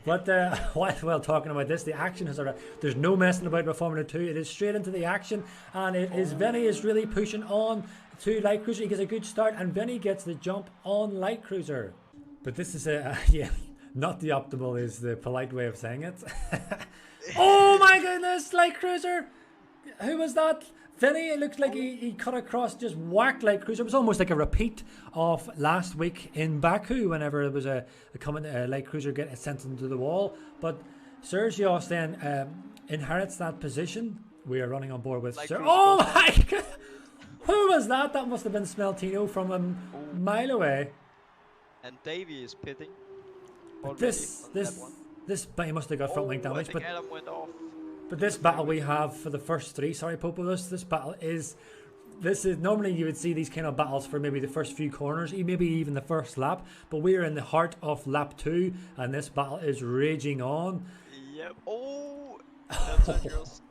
But while talking about this, the action has arrived. There's no messing about with Formula 2. It is straight into the action, and it is Vinny is really pushing on to Light Cruiser. He gets a good start, and Vinny gets the jump on Light Cruiser. But this is not the optimal is the polite way of saying it. Oh my goodness, Light Cruiser! Who was that? Vinny, it looks like he cut across, just whacked Light Cruiser. It was almost like a repeat of last week in Baku, whenever there was a Light Cruiser get sent into the wall. But Sergio then inherits that position. We are running on board with Sergio. Oh my God! Who was that? That must have been Smeltino from a mile away. And Davey is pitting. This he must have got front wing damage. But Adam went off. But this battle we have for the first three, Popo, this battle is normally you would see these kind of battles for maybe the first few corners, maybe even the first lap, but we are in the heart of lap 2 and this battle is raging on. Yep. Oh, that's it, girls.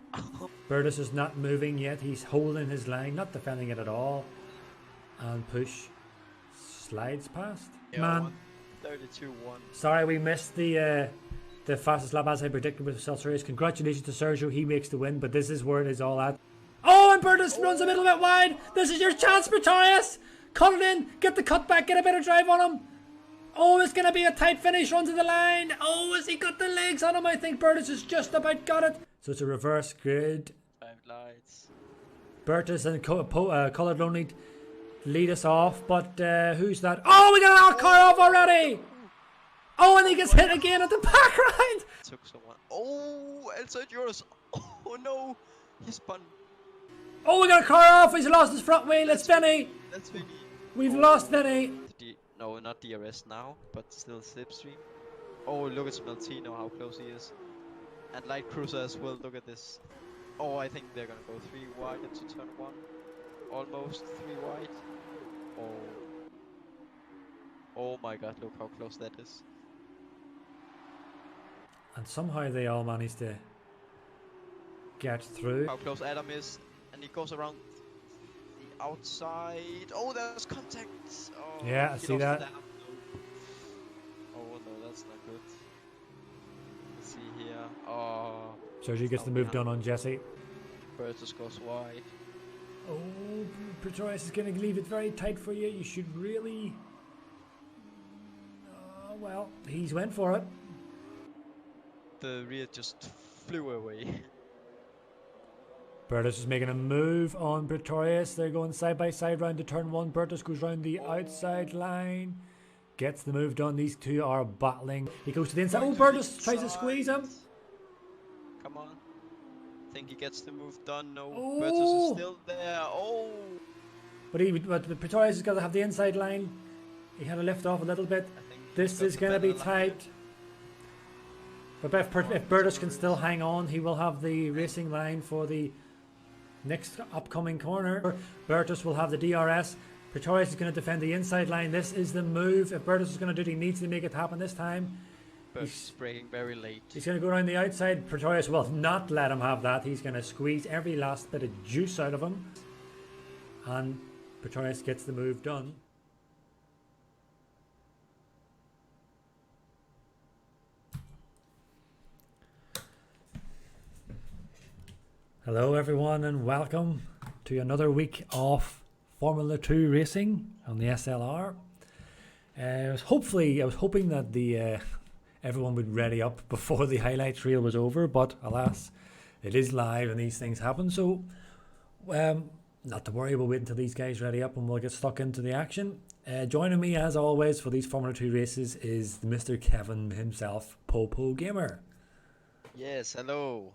Bertus is not moving yet, he's holding his line, not defending it at all, and push slides past. Yeah, man, 32-1. Sorry we missed the fastest lap as I predicted with Celsius. Congratulations to Sergio, he makes the win, but this is where it is all at. Oh, and Bertus runs a little bit wide. This is your chance, Pretorius. Cut it in, get the cut back, get a better drive on him. Oh, it's going to be a tight finish, runs to the line. Oh, has he got the legs on him? I think Bertus has just about got it. So it's a reverse grid. 5 lights. Bertus and Coloured Lonely lead us off, but who's that? Oh, we got our car off already. Oh, and he gets hit again at the back right. Took someone. Oh, inside yours. Oh no, he spun. Oh, we got a car off. He's lost his front wheel. It's Vinny. That's Vinny. We've lost Vinny. No, not DRS now, but still slipstream. Oh, look at Smeltino, how close he is. And Light Cruiser as well. Look at this. Oh, I think they're gonna go 3 wide into turn 1. Almost 3 wide. Oh my God! Look how close that is. And somehow they all managed to get through. How close Adam is, and he goes around the outside. Oh, there's contact. Oh, yeah, I see that. Oh no, that's not good. Let's see here. Oh. Sergio gets the move done on Jesse. Bertus goes wide. Oh, Pretorius is going to leave it very tight for you. You should really. Well, he's went for it. The rear just flew away. Bertus is making a move on Pretorius. They're going side by side round to turn 1. Bertus goes round the outside line. Gets the move done. These two are battling. He goes to the inside. Oh, Bertus tries to squeeze him. Come on. Think he gets the move done. No. Oh. Bertus is still there. Oh. But Pretorius has got to have the inside line. He had to lift off a little bit. This is going to be tight. But if Bertus can still hang on, he will have the racing line for the next upcoming corner. Bertus will have the DRS. Pretorius is going to defend the inside line. This is the move. If Bertus is going to do it, he needs to make it happen this time. Bertus is braking very late. He's going to go around the outside. Pretorius will not let him have that. He's going to squeeze every last bit of juice out of him. And Pretorius gets the move done. Hello everyone and welcome to another week of Formula 2 racing on the SLR. I was hoping that everyone would ready up before the highlights reel was over, but alas, it is live and these things happen, so not to worry, we'll wait until these guys ready up and we'll get stuck into the action. Joining me as always for these Formula 2 races is Mr. Kevin himself, Popo Gamer. Yes, hello.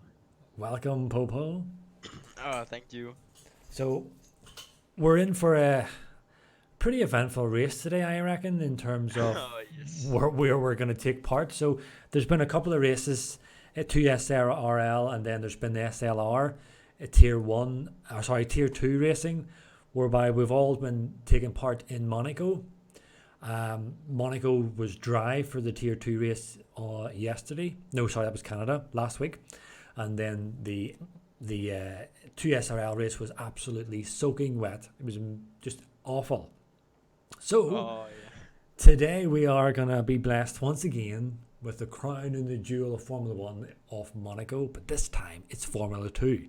Welcome, Popo. Oh, thank you. So, we're in for a pretty eventful race today, I reckon, in terms of where we're going to take part. So, there's been a couple of races, 2 SRL, and then there's been the SLR, Tier 2 racing, whereby we've all been taking part in Monaco. Monaco was dry for the Tier 2 race yesterday. No, sorry, that was Canada, last week. And then the 2 SRL race was absolutely soaking wet. It was just awful. So today we are going to be blessed once again with the crown and the jewel of Formula 1 of Monaco, but this time it's Formula 2.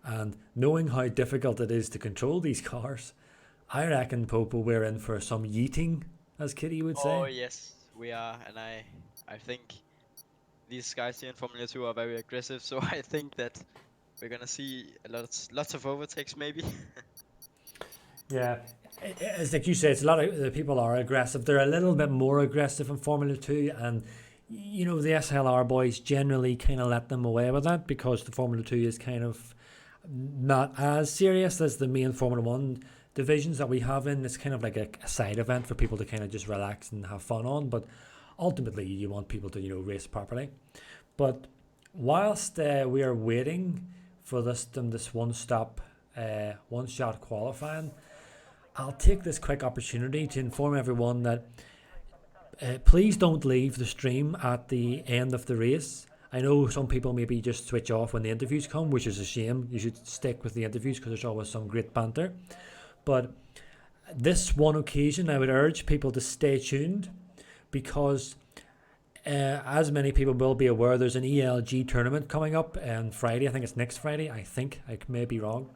And knowing how difficult it is to control these cars, I reckon, Popo, we're in for some yeeting, as Kitty would say. Oh yes, we are, and I think these guys here in Formula 2 are very aggressive, so I think that we're gonna see lots of overtakes maybe. Yeah, it's like you say, it's a lot of the people are aggressive. They're a little bit more aggressive in Formula 2, and you know, the SLR boys generally kind of let them away with that because the Formula 2 is kind of not as serious as the main Formula 1 divisions that we have in. It's kind of like a side event for people to kind of just relax and have fun on, but ultimately you want people to, you know, race properly. But whilst we are waiting for this one-shot qualifying, I'll take this quick opportunity to inform everyone that please don't leave the stream at the end of the race. I know some people maybe just switch off when the interviews come, which is a shame. You should stick with the interviews because there's always some great banter. But this one occasion, I would urge people to stay tuned because as many people will be aware, there's an ELG tournament coming up on Friday. I think it's next Friday. I may be wrong.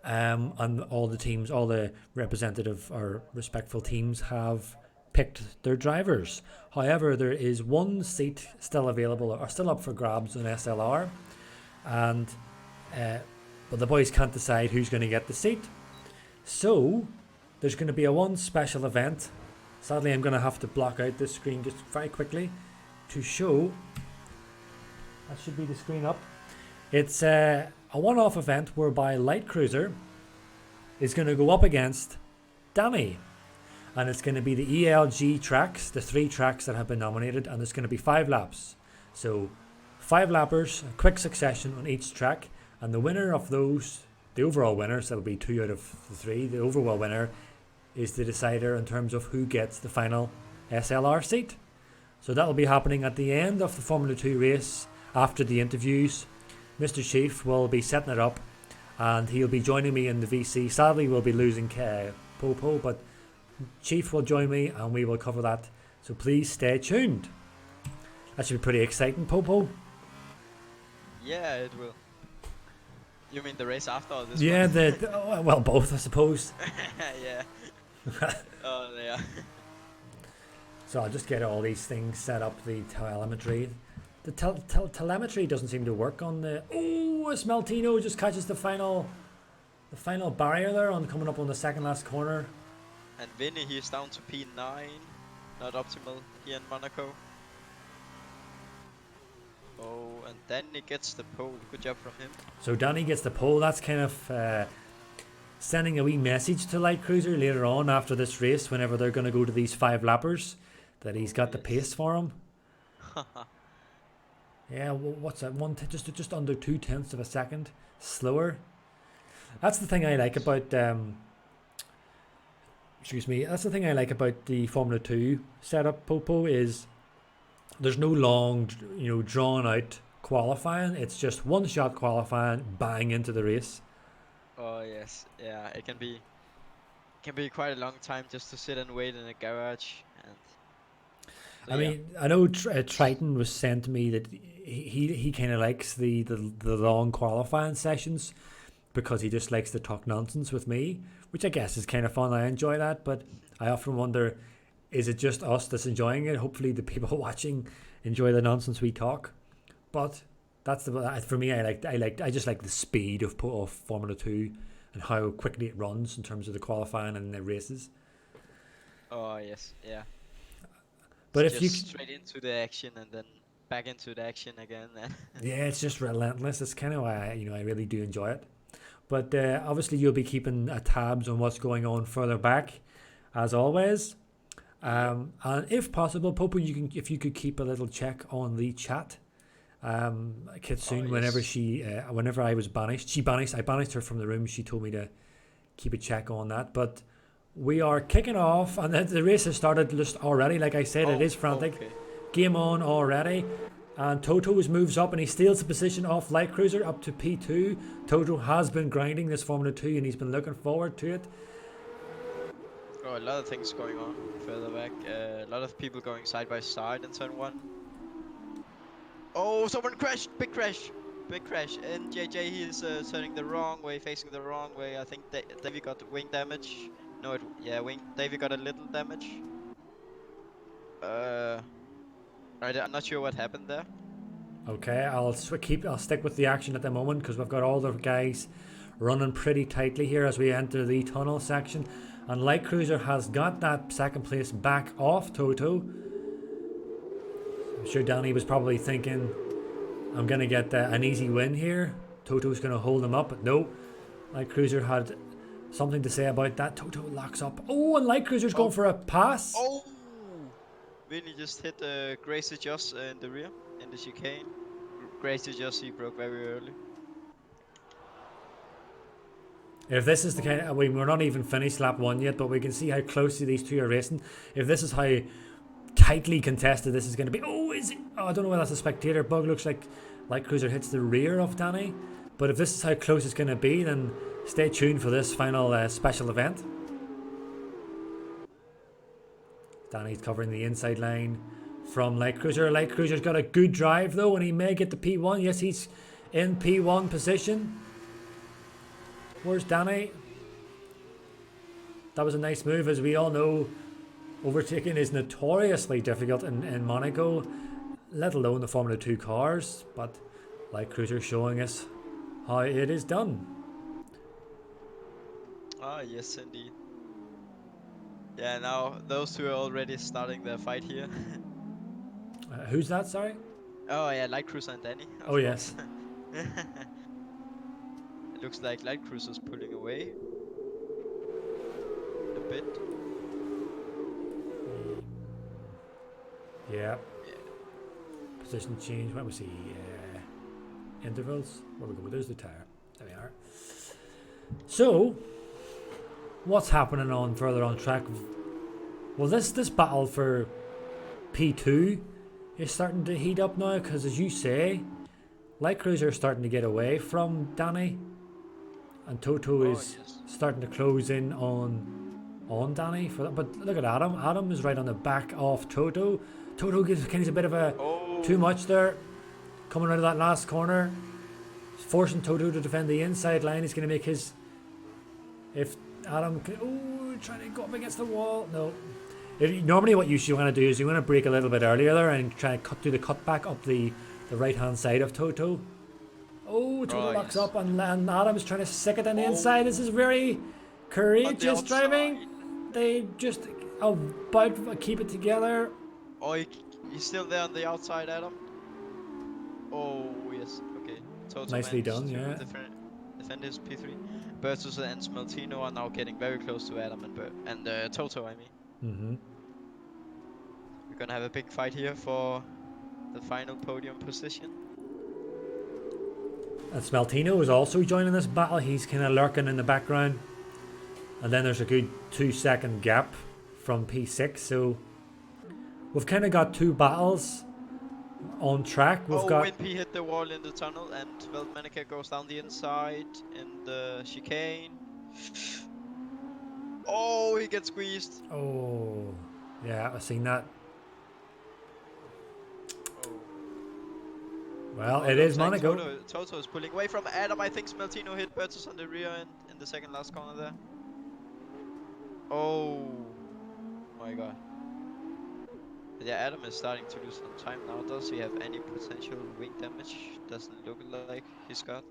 And all the teams, all the representative or respectful teams have picked their drivers. However, there is one seat still available or still up for grabs on SLR, and but the boys can't decide who's going to get the seat. So there's going to be one special event. Sadly, I'm going to have to block out this screen just very quickly to show. That should be the screen up. It's a one-off event whereby Light Cruiser is going to go up against Danny. And it's going to be the ELG tracks, the 3 tracks that have been nominated, and there's going to be 5 laps. So 5 lappers, a quick succession on each track, and the winner of those, the overall winner, so that'll be 2 out of the 3, the overall winner is the decider in terms of who gets the final SLR seat. So that'll be happening at the end of the Formula 2 race after the interviews. Mr. Chief will be setting it up and he'll be joining me in the VC. Sadly, we'll be losing Popo, but Chief will join me and we will cover that. So please stay tuned. That should be pretty exciting, Popo. Yeah, it will. You mean the race after or this yeah, one? Well, both, I suppose. Yeah. Oh, yeah. So I'll just get all these things set up, the telemetry. The telemetry doesn't seem to work on the... Oh, Smeltino just catches the final barrier there on coming up on the second last corner. And Vinny, he's down to P9. Not optimal here in Monaco. Oh, and Danny gets the pole. Good job from him. So Danny gets the pole. That's kind of sending a wee message to Light Cruiser later on after this race, whenever they're going to go to these 5 lappers, that he's got the pace for him. Yeah, what's that? Just under 0.2 of a second slower. That's the thing I like about That's the thing I like about the Formula 2 setup, Popo, is there's no long, drawn out qualifying. It's just one shot qualifying, bang into the race. Oh yes, yeah. It can be quite a long time just to sit and wait in a garage. And so, I mean, I know Triton was saying to me that he kind of likes the long qualifying sessions because he just likes to talk nonsense with me, which I guess is kind of fun. I enjoy that, but I often wonder, is it just us that's enjoying it? Hopefully the people watching enjoy the nonsense we talk. But that's for me. I just like the speed of Formula 2 and how quickly it runs in terms of the qualifying and the races. Oh yes, yeah. But it's if just straight into the action and then back into the action again. Yeah, it's just relentless. It's kind of why I really do enjoy it. But obviously you'll be keeping tabs on what's going on further back, as always. And if possible, Popo, if you could keep a little check on the chat. Kitsune, yes. Whenever I was banished, I banished her from the room. She told me to keep a check on that. But we are kicking off, and the race has started just already. Like I said, it is frantic. Okay. Game on already. And Toto moves up and he steals the position off Light Cruiser up to P2. Toto has been grinding this Formula 2 and he's been looking forward to it. Oh, a lot of things going on further back. A lot of people going side by side in turn 1. Oh, someone crashed! Big crash! Big crash. And JJ, he is turning the wrong way, facing the wrong way. I think Davey got wing damage. No, Davey got a little damage. I'm not sure what happened there. Okay, I'll stick with the action at the moment because we've got all the guys running pretty tightly here as we enter the tunnel section. And Light Cruiser has got that second place back off Toto. I'm sure Danny was probably thinking, I'm going to get an easy win here. Toto's going to hold him up, but no. Light Cruiser had something to say about that. Toto locks up. Oh, and Light Cruiser's going for a pass. Oh! Really just hit Gracie Joss in the rear, in the chicane. Gracie Joss, he broke very early. If this is the kind of, we're not even finished lap 1 yet, but we can see how closely these two are racing. If this is how tightly contested this is going to be. Oh, is it? Oh, I don't know whether that's a spectator bug. Looks like Light Cruiser hits the rear of Danny. But if this is how close it's going to be, then stay tuned for this final special event. Danny's covering the inside line from Light Cruiser. Light Cruiser's got a good drive though, and he may get the P1. Yes, he's in P1 position. Where's Danny? That was a nice move. As we all know, overtaking is notoriously difficult in Monaco, let alone the Formula 2 cars. But Light Cruiser showing us how it is done. Ah, yes indeed. Yeah, now those two are already starting their fight here. Who's that, sorry? Oh yeah, Light Cruiser and Danny. Oh yes. It looks like Light Cruiser's pulling away a bit. Yeah. Position change. What was he? Intervals. Where we go? There's the tire. There we are. So, what's happening on further on track? Well, this battle for P2 is starting to heat up now because, as you say, Light Cruiser is starting to get away from Danny, and Toto is starting to close in on Danny for that. But look at Adam. Adam is right on the back of Toto. Toto gives a bit of a too much there, coming out of that last corner, forcing Toto to defend the inside line. He's going to make his. If Adam can, trying to go up against the wall. No. Normally what you want to do is you want to brake a little bit earlier there and try to do the cutback up the right hand side of Toto. Toto locks up and Adam is trying to stick it on the inside. This is very courageous driving. They just about keep it together. Oh, he's still there on the outside, Adam. Oh yes, okay. Toto nicely done, yeah. Defend his P3. Bertus and Smeltino are now getting very close to Adam and Toto, I mean. Mm-hmm. We're gonna have a big fight here for the final podium position. And Smeltino is also joining this battle. He's kind of lurking in the background. And then there's a good 2-second gap from P6. So we've kind of got two battles on track. We've got Wimpy hit the wall in the tunnel and Veltmanica goes down the inside in the chicane. Oh, he gets squeezed. Oh, yeah, I've seen that. Well, it is Monaco. Toto is pulling away from Adam. I think Smeltino hit Bertus on the rear end in the second last corner there. Oh my god. Yeah, Adam is starting to lose some time now. Does he have any potential wing damage? Doesn't look like he's got.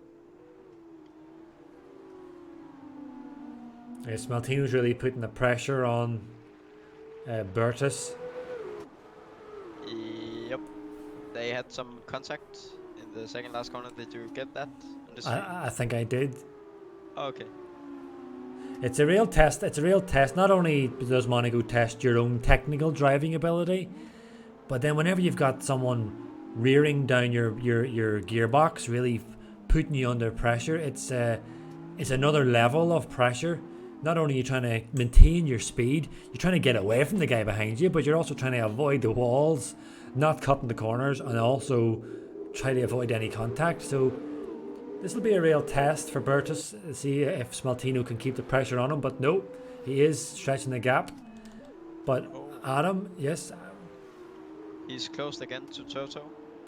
Yes, Smeltino's really putting the pressure on Bertus. Yep. They had some contact in the second last corner. Did you get that? I think I did. Oh, okay. It's a real test. It's a real test. Not only does Monaco test your own technical driving ability, but then whenever you've got someone rearing down your gearbox, really putting you under pressure, it's another level of pressure. Not only are you trying to maintain your speed, you're trying to get away from the guy behind you, but you're also trying to avoid the walls, not cutting the corners, and also try to avoid any contact. So this will be a real test for Bertus. See if Smeltino can keep the pressure on him, but no, He is stretching the gap. But Adam, yes. He's closed again to Toto.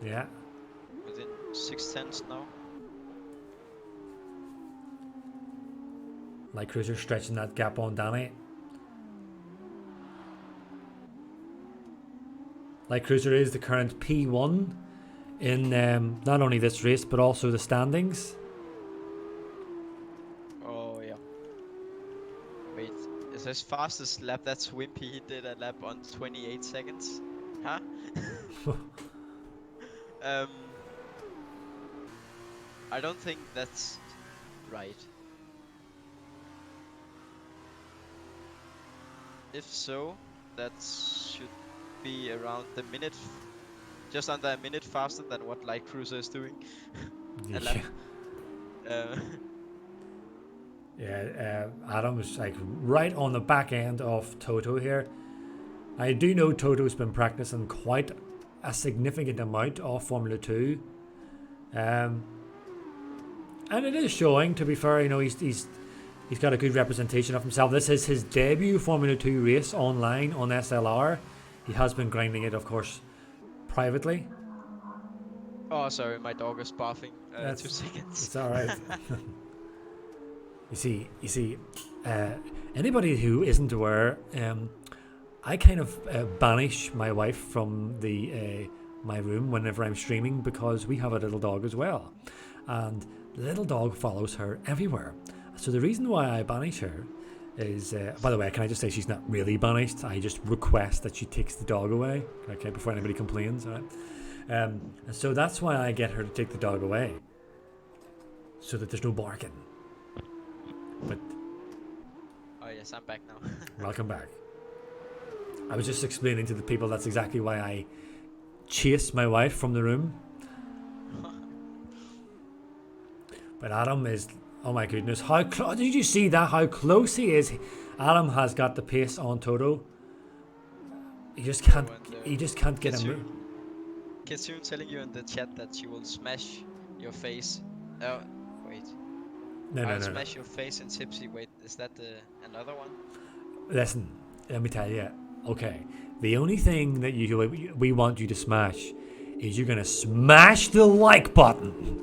Yeah. Within 6/10 now. Light Cruiser stretching that gap on Danny. Light Cruiser is the current P1 in not only this race but also the standings. Oh yeah. Wait, is his fastest lap? That's Wimpy. He did a lap on 28 seconds. Huh? I don't think that's right. If so, that should be around the minute, just under a minute faster than what Light Cruiser is doing. A lap. Adam is like right on the back end of Toto here. I do know Toto's been practicing quite a significant amount of Formula 2. And it is showing, to be fair. You know, he's got a good representation of himself. This is his debut Formula 2 race online on SLR. He has been grinding it, of course, privately. Oh, sorry, my dog is barfing. 2 seconds. It's all right. You see, anybody who isn't aware, I kind of banish my wife from my room whenever I'm streaming because we have a little dog as well, and the little dog follows her everywhere. So the reason why I banish her is, by the way, can I just say she's not really banished? I just request that she takes the dog away, okay, before anybody complains, all right? And so that's why I get her to take the dog away, so that there's no barking. But oh yes, I'm back now. welcome back. I was just explaining to the people that's exactly why I chase my wife from the room. But Adam is, oh my goodness, how close, did you see that, how close he is? Adam has got the pace on Toto. He just can't get him. Kitsune telling you in the chat that she will smash your face. Wait. No. Smash your face in Tipsy. Wait, is that another one? Listen, let me tell you. Okay, the only thing that we want you to smash is you're gonna smash the like button.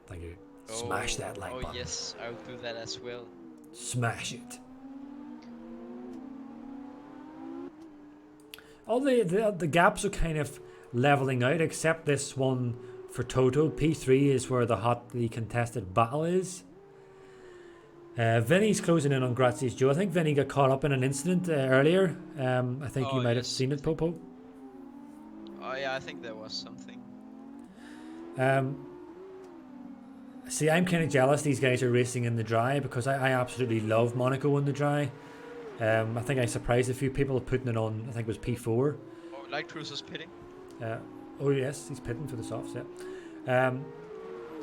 Thank you. Smash that like button. Oh yes, I will do that as well. Smash it. All the gaps are kind of leveling out, except this one for Toto. P3 is where the hotly contested battle is. Vinny's closing in on Grazie's Joe. I think Vinny got caught up in an incident earlier. I think you might have seen it, Popo. Oh yeah, I think there was something. See, I'm kind of jealous these guys are racing in the dry because I absolutely love Monaco in the dry. I think I surprised a few people putting it on, I think it was P4. Oh, Light Cruiser's pitting. Oh yes, he's pitting for the softs, yeah.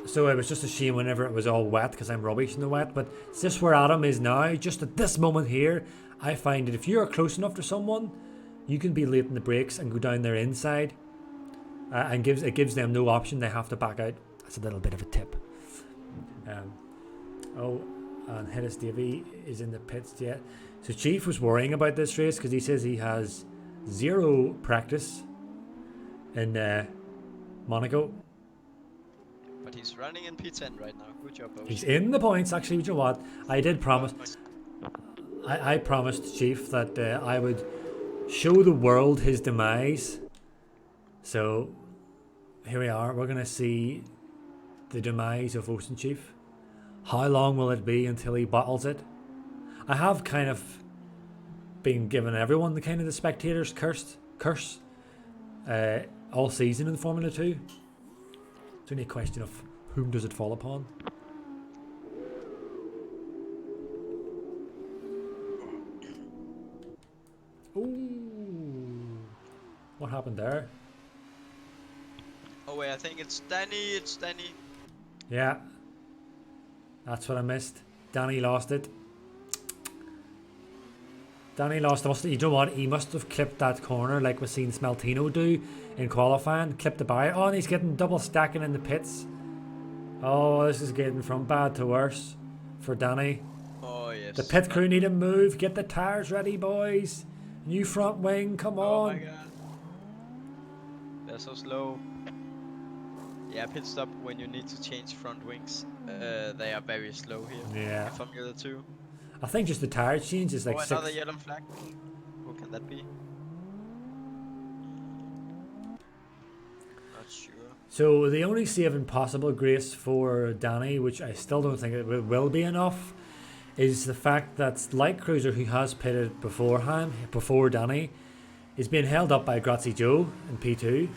So it was just a shame whenever it was all wet because I'm rubbish in the wet. But it's just where Adam is now. Just at this moment here, I find that if you're close enough to someone, you can be late in the brakes and go down their inside. And it gives them no option. They have to back out. That's a little bit of a tip. And Hedis Davey is in the pits yet. So Chief was worrying about this race because he says he has 0 practice in Monaco. But he's running in P10 right now. Good job, Ocean. He's in the points, actually. You know what? I did promise. I promised Chief that I would show the world his demise. So here we are. We're going to see the demise of OceanChief. How long will it be until he bottles it? I have kind of been giving everyone the spectators curse all season in Formula 2. It's only a question of whom does it fall upon. Ooh, what happened there? Oh wait, I think it's Danny. It's Danny. Yeah, that's what I missed. Danny lost it. Danny lost. You know what? He must have clipped that corner like we've seen Smeltino do in qualifying. Clipped the barrier. Oh, and he's getting double stacking in the pits. Oh, this is getting from bad to worse for Danny. Oh yes. yes. The pit crew need to move. Get the tires ready, boys. New front wing, come on. Oh my god. They're so slow. Yeah, pit stop when you need to change front wings. They are very slow here. Yeah. In Formula 2. I think just the tire change is like another 6. yellow flag. Who can that be? Not sure. So the only saving possible grace for Danny, which I still don't think it will be enough, is the fact that Light Cruiser, who has pitted beforehand, before Danny, is being held up by Grazie Joe in P2.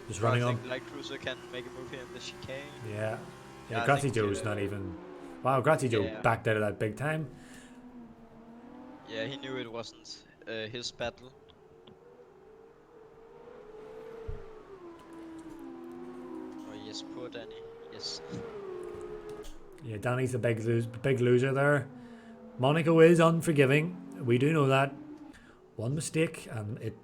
Just running on. I think Light Cruiser can make a move here in the chicane. Yeah. Yeah, Grazie Joe's not even. Wow, Grazie Joe backed out of that big time. Yeah, he knew it wasn't his battle. Oh yes, poor Danny. Yes. Yeah, Danny's the big loser there. Monaco is unforgiving. We do know that. One mistake and it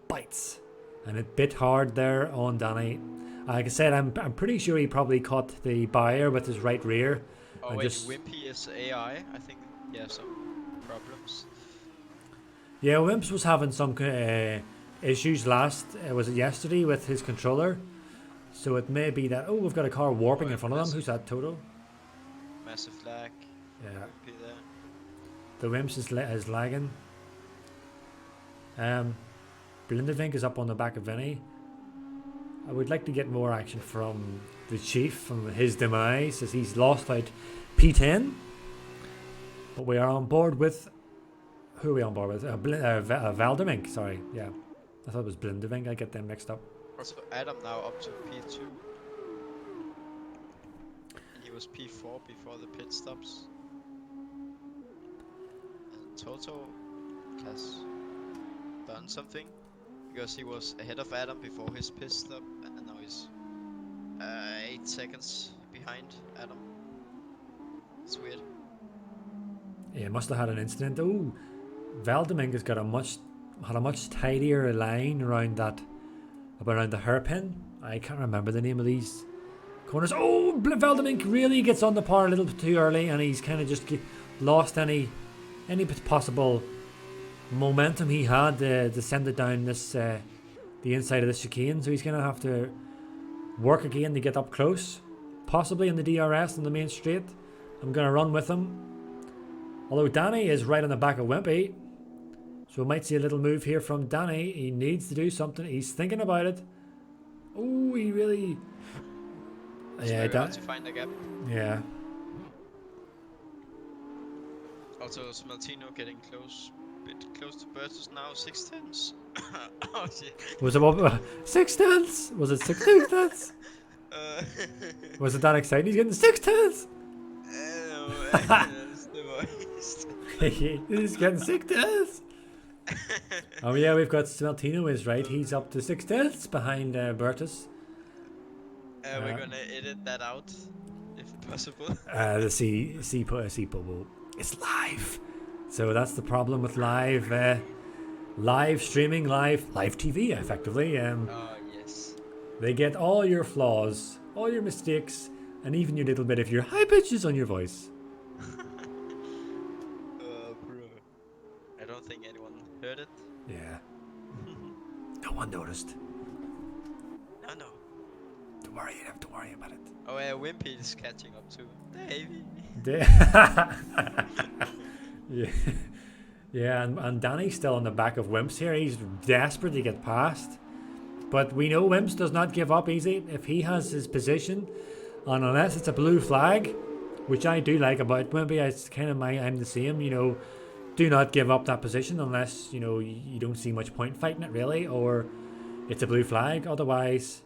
bites. And it bit hard there on Danny. Like I said, I'm pretty sure he probably caught the buyer with his right rear. Oh wait, Wimpy is AI. I think he has some problems. Yeah, Wimps was having some issues was it yesterday with his controller. So it may be that, we've got a car warping in front of them. Who's that, Toto? Massive lag. Yeah. Wimpy there. The Wimps is lagging. Blindevink is up on the back of Vinny. I would like to get more action from the Chief, from his demise, as he's lost out P10. But we are on board with... Who are we on board with? Valdemink, sorry. Yeah. I thought it was Blindevink. I get them mixed up. Also, Adam now up to P2. And he was P4 before the pit stops. And Toto has done something. Because he was ahead of Adam before his pit stop, and now he's 8 seconds behind Adam. It's weird. Yeah, must have had an incident. Oh, Valdemink has got a much tidier line around the hairpin. I can't remember the name of these corners. Oh, Valdemink really gets on the par a little bit too early, and he's kind of just lost any possible momentum he had descended down this the inside of the chicane, so he's gonna have to work again to get up close, possibly in the DRS on the main straight. I'm gonna run with him, although Danny is right on the back of Wimpy, so we might see a little move here from Danny. He needs to do something. He's thinking about it. Oh, he really very hard to find a gap. Yeah. Also Smeltino getting bit close to Bertus now, 6 tenths. Oh shit. Was it what? 6 tenths? Was it 6 tenths? Was it that exciting? He's getting 6 tenths. That's the voice. He's getting 6 tenths. Oh yeah, we've got Smeltino is right. He's up to 6 tenths behind Bertus. We're gonna edit that out if possible. The C bubble. It's live. So that's the problem with live streaming, live TV, effectively. Oh yes. They get all your flaws, all your mistakes, and even your little bit of your high pitches on your voice. Bro. I don't think anyone heard it. Yeah. No one noticed. No. Don't worry, you don't have to worry about it. Oh yeah, Wimpy is catching up too. Davey. Yeah, and Danny's still on the back of Wimps here. He's desperate to get past. But we know Wimps does not give up easy. If he has his position, and unless it's a blue flag, which I do like about Wimpy, it's kind of I'm the same, do not give up that position unless, you don't see much point fighting it really, or it's a blue flag. Otherwise,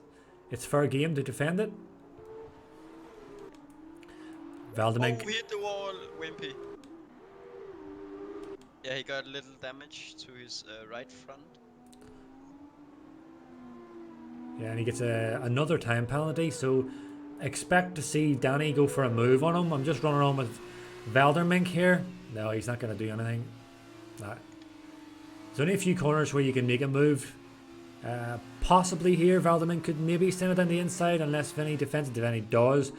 it's fair game to defend it. Valdemink. Oh, we hit the wall, Wimpy. Yeah, he got a little damage to his right front. Yeah, and he gets another time penalty, so expect to see Danny go for a move on him. I'm just running on with Valdemink here. No, he's not going to do anything. No. There's only a few corners where you can make a move. Possibly here, Valdemink could maybe send it down the inside unless Vinny defends it. If Vinny does,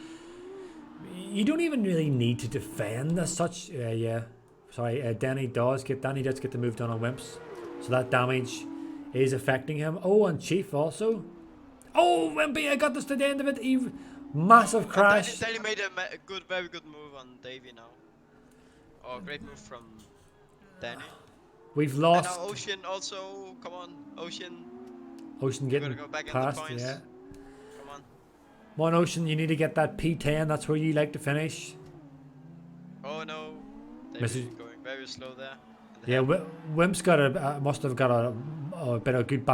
you don't even really need to defend as such. Yeah, sorry, Danny does get the move done on Wimps, so that damage is affecting him. Oh, and Chief also. Oh, Wimpy, I got this to the end of it. Massive crash. Danny made a very good move on Davey now. Oh, great move from Danny. We've And lost. now Ocean also. Come on, Ocean. Ocean We're getting gonna go back past, in the points. yeah. Come on. Come on, Ocean, you need to get that P10. That's where you like to finish. Oh no, Davy's going very slow there. Yeah, Wimp's got must have got a good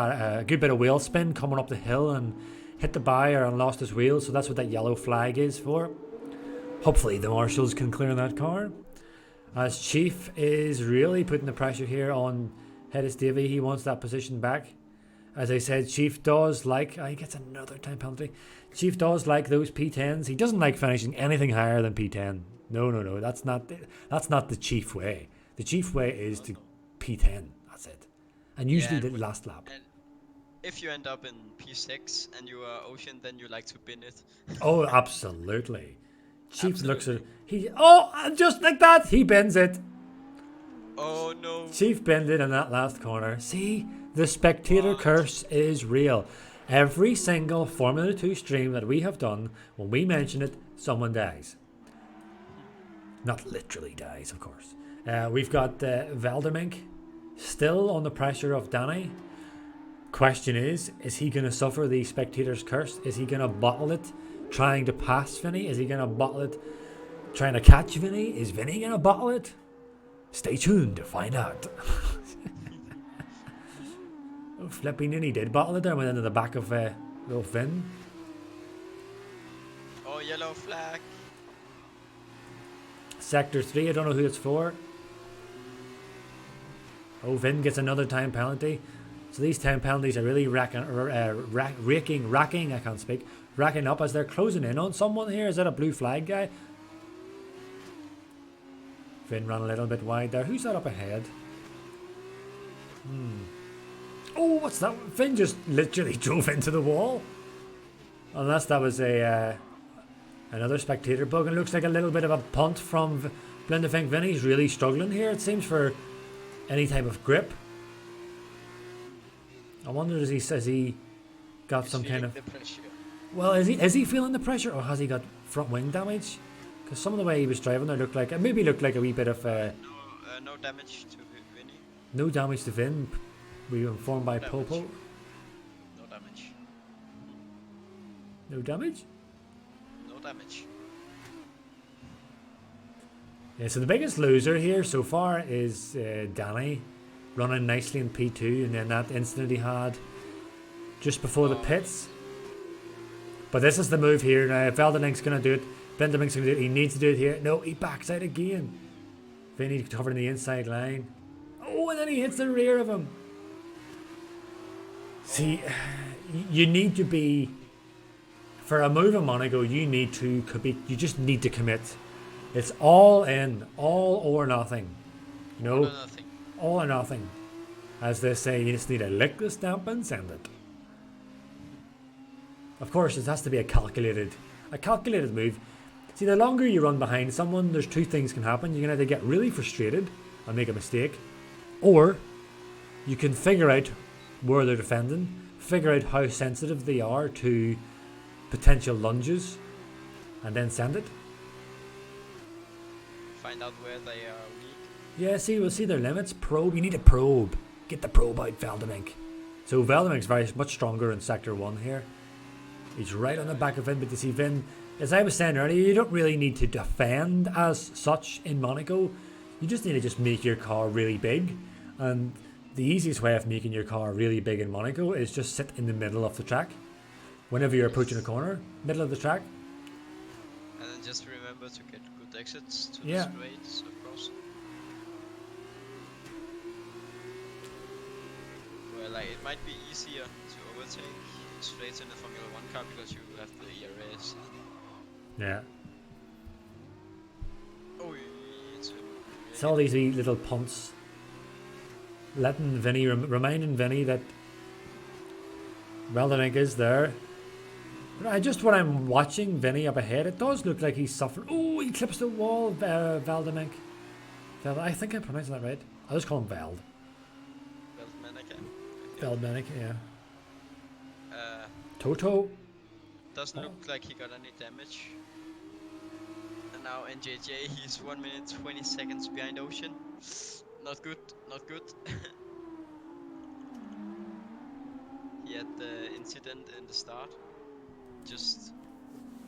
bit of wheel spin coming up the hill and hit the barrier and lost his wheel. So that's what that yellow flag is for. Hopefully the marshals can clear that car. As Chief is really putting the pressure here on Hedis Davy. He wants that position back. As I said, Chief does like... he gets another time penalty. Chief does like those P10s. He doesn't like finishing anything higher than P10. No. That's not the Chief way. The Chief way is to P10. That's it. And usually the last lap. And if you end up in P6 and you are Ocean, then you like to bin it. Oh, absolutely. Chief looks at... just like that, he bends it. Oh no. Chief bended in that last corner. See, the spectator curse is real. Every single Formula 2 stream that we have done, when we mention it, someone dies. Not literally dies, of course. We've got Veldermink still on the pressure of Danny. Question is he going to suffer the spectator's curse? Is he going to bottle it trying to pass Vinny? Is he going to bottle it trying to catch Vinny? Is Vinny going to bottle it? Stay tuned to find out. Oh, flipping in, he did bottle it there, went into the back of little Vin. Oh, yellow flag. Sector 3, I don't know who it's for. Oh, Vin gets another time penalty. So these time penalties are really racking up as they're closing in on someone here. Is that a blue flag guy? Vin ran a little bit wide there. Who's that up ahead? Oh, what's that? Vin just literally drove into the wall. Unless that was another spectator bug. And looks like a little bit of a punt from Blindefink Vin. He's really struggling here, it seems, for any type of grip. I wonder, has he got some kind of... Well, is he feeling the pressure, or has he got front wing damage? Because some of the way he was driving there looked like a wee bit of... no damage to Vinny. No damage to Vin. We were informed by No Popo. No damage. No damage? No damage. Yeah, so the biggest loser here so far is Danny, running nicely in P2, and then that incident he had just before the pits. But this is the move here now. Velderlink's going to do it. Blendermink's going to do it. He needs to do it here. No, he backs out again. Vinny covering the inside line. Oh, and then he hits the rear of him. See, you need to be... For a move in Monaco, you need to commit. You just need to commit. It's all in, all or nothing. You know, all or nothing. As they say, you just need to lick the stamp and send it. Of course, it has to be a calculated move. See, the longer you run behind someone, there's two things can happen. You can either get really frustrated and make a mistake, or you can figure out where they're defending, figure out how sensitive they are to potential lunges, and then send it. Find out where they are weak. Yeah, see, we'll see their limits. Probe. You need a probe. Get the probe out, Veldermink. So Veldermink's very much stronger in Sector 1 here. He's right on the back of Vin, but you see Vin, as I was saying earlier, you don't really need to defend as such in Monaco. You just need to just make your car really big. And the easiest way of making your car really big in Monaco is just sit in the middle of the track. Whenever you're approaching a corner, middle of the track. And then just remember to get good exits to the straights across. Well, like, it might be easier to overtake straight in the Formula 1 car because you have the ERS. Yeah. Oh, it's all these wee little punts. Letting Vinny, reminding Vinny that Veldermink is there. When I'm watching Vinny up ahead, it does look like he's suffering. Oh, he clips the wall, Valdemink. I think I pronounced that right. I'll just call him Veld. Veldmanic, yeah. Toto. Doesn't look like he got any damage. And now NJJ, he's 1 minute 20 seconds behind Ocean. Not good, not good. He had the incident in the start. Just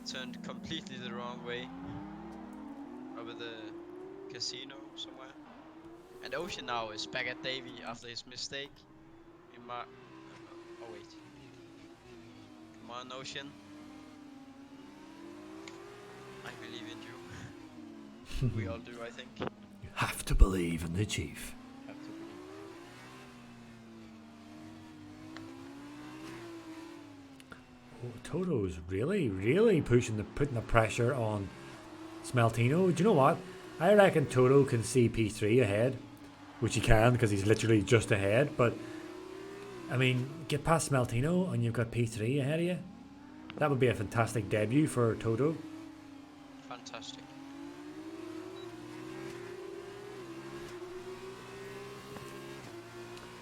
turned completely the wrong way. Over the casino somewhere. And Ocean now is back at Davy after his mistake. Oh wait. Come on, Ocean. I believe in you. We all do, I think. You have to believe in the Chief. Have to believe. Oh, Toto's really putting the pressure on Smeltino. Do you know what? I reckon Toto can see P3 ahead, which he can because he's literally just ahead. But I mean, get past Smeltino and you've got P3 ahead of you. That would be a fantastic debut for Toto. Fantastic.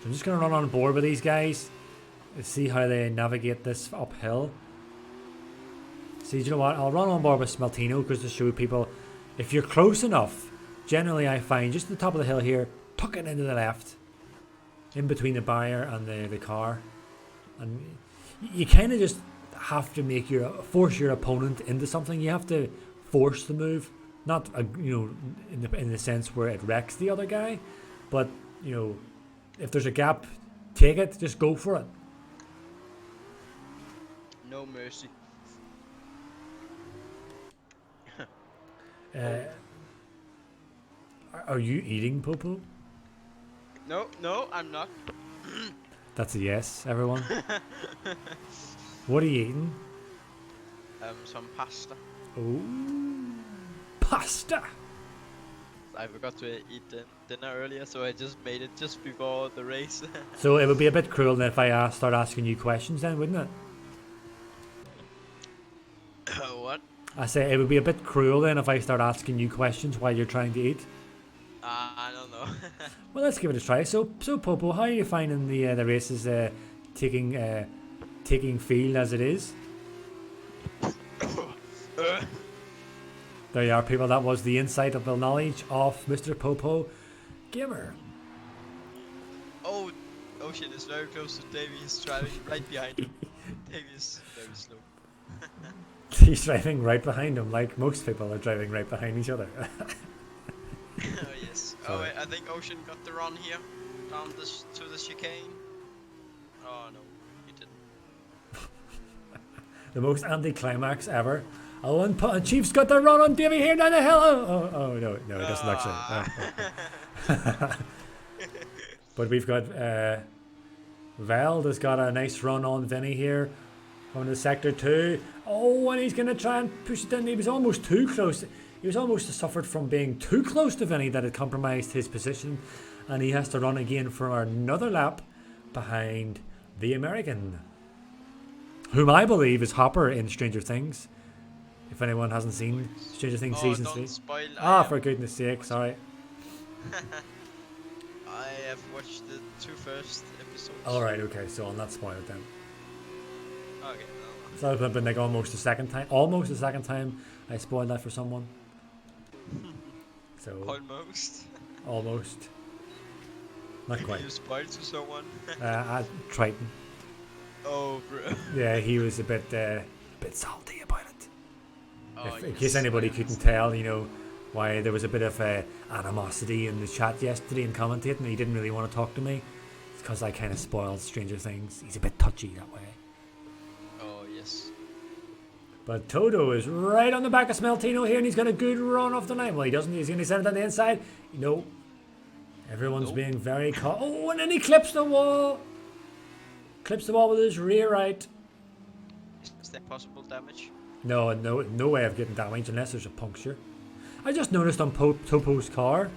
So I'm just going to run on board with these guys and see how they navigate this uphill. See, you know what? I'll run on board with Smeltino because to show people, if you're close enough, generally I find just at the top of the hill here, tuck it into the left, in between the barrier and the car, and you kind of just have to force your opponent into something. You have to force the move, not in the sense where it wrecks the other guy, but if there's a gap, take it, just go for it. No mercy. Are you eating, Popo? No, I'm not. That's a yes, everyone. What are you eating? Some pasta. Oh, pasta! I forgot to eat dinner earlier, so I just made it just before the race. So it would be a bit cruel then if I start asking you questions then, wouldn't it? What? I say it would be a bit cruel then if I start asking you questions while you're trying to eat. I don't know. Well, let's give it a try. So Popo, how are you finding the races taking field as it is? There you are, people. That was the insight of the knowledge of Mr. Popo Gamer. Oh, Ocean is very close to Davey. He's driving right behind him. Davey is very slow. He's driving right behind him, like most people are driving right behind each other. Oh yes. Oh, wait, I think Ocean got the run here, down to the chicane. Oh no, he didn't. The most anticlimax ever. Oh, and Chief's got the run on Davey here down the hill. Oh no, it doesn't actually. Oh. But we've got Veld has got a nice run on Vinny here on the sector 2. Oh, and he's going to try and push it down. He was almost too close. He was almost suffered from being too close to Vinny that it compromised his position, and he has to run again for another lap behind the American, whom I believe is Hopper in Stranger Things. If anyone hasn't seen Stranger Things season 3. Spoil, for goodness sake, sorry. I have watched the 2 first episodes. Alright, okay, so I'll not spoil it then. Okay, no. So it's been like almost the second time I spoiled that for someone. So almost. Not quite. You spoiled to someone? Triton. Oh, bro. Yeah, he was a bit salty about it. Oh, In case anybody couldn't tell, why there was a bit of animosity in the chat yesterday and commentating. He didn't really want to talk to me. It's because I kind of spoiled Stranger Things. He's a bit touchy that way. Oh, yes. But Toto is right on the back of Smeltino here, and he's got a good run off the line. Well, he doesn't. He's going to send it on the inside. No. Everyone's being very caught. Oh, and then he clips the wall. Clips the wall with his rear right. Is there possible damage? No way of getting damage unless there's a puncture. I just noticed on Topo's car.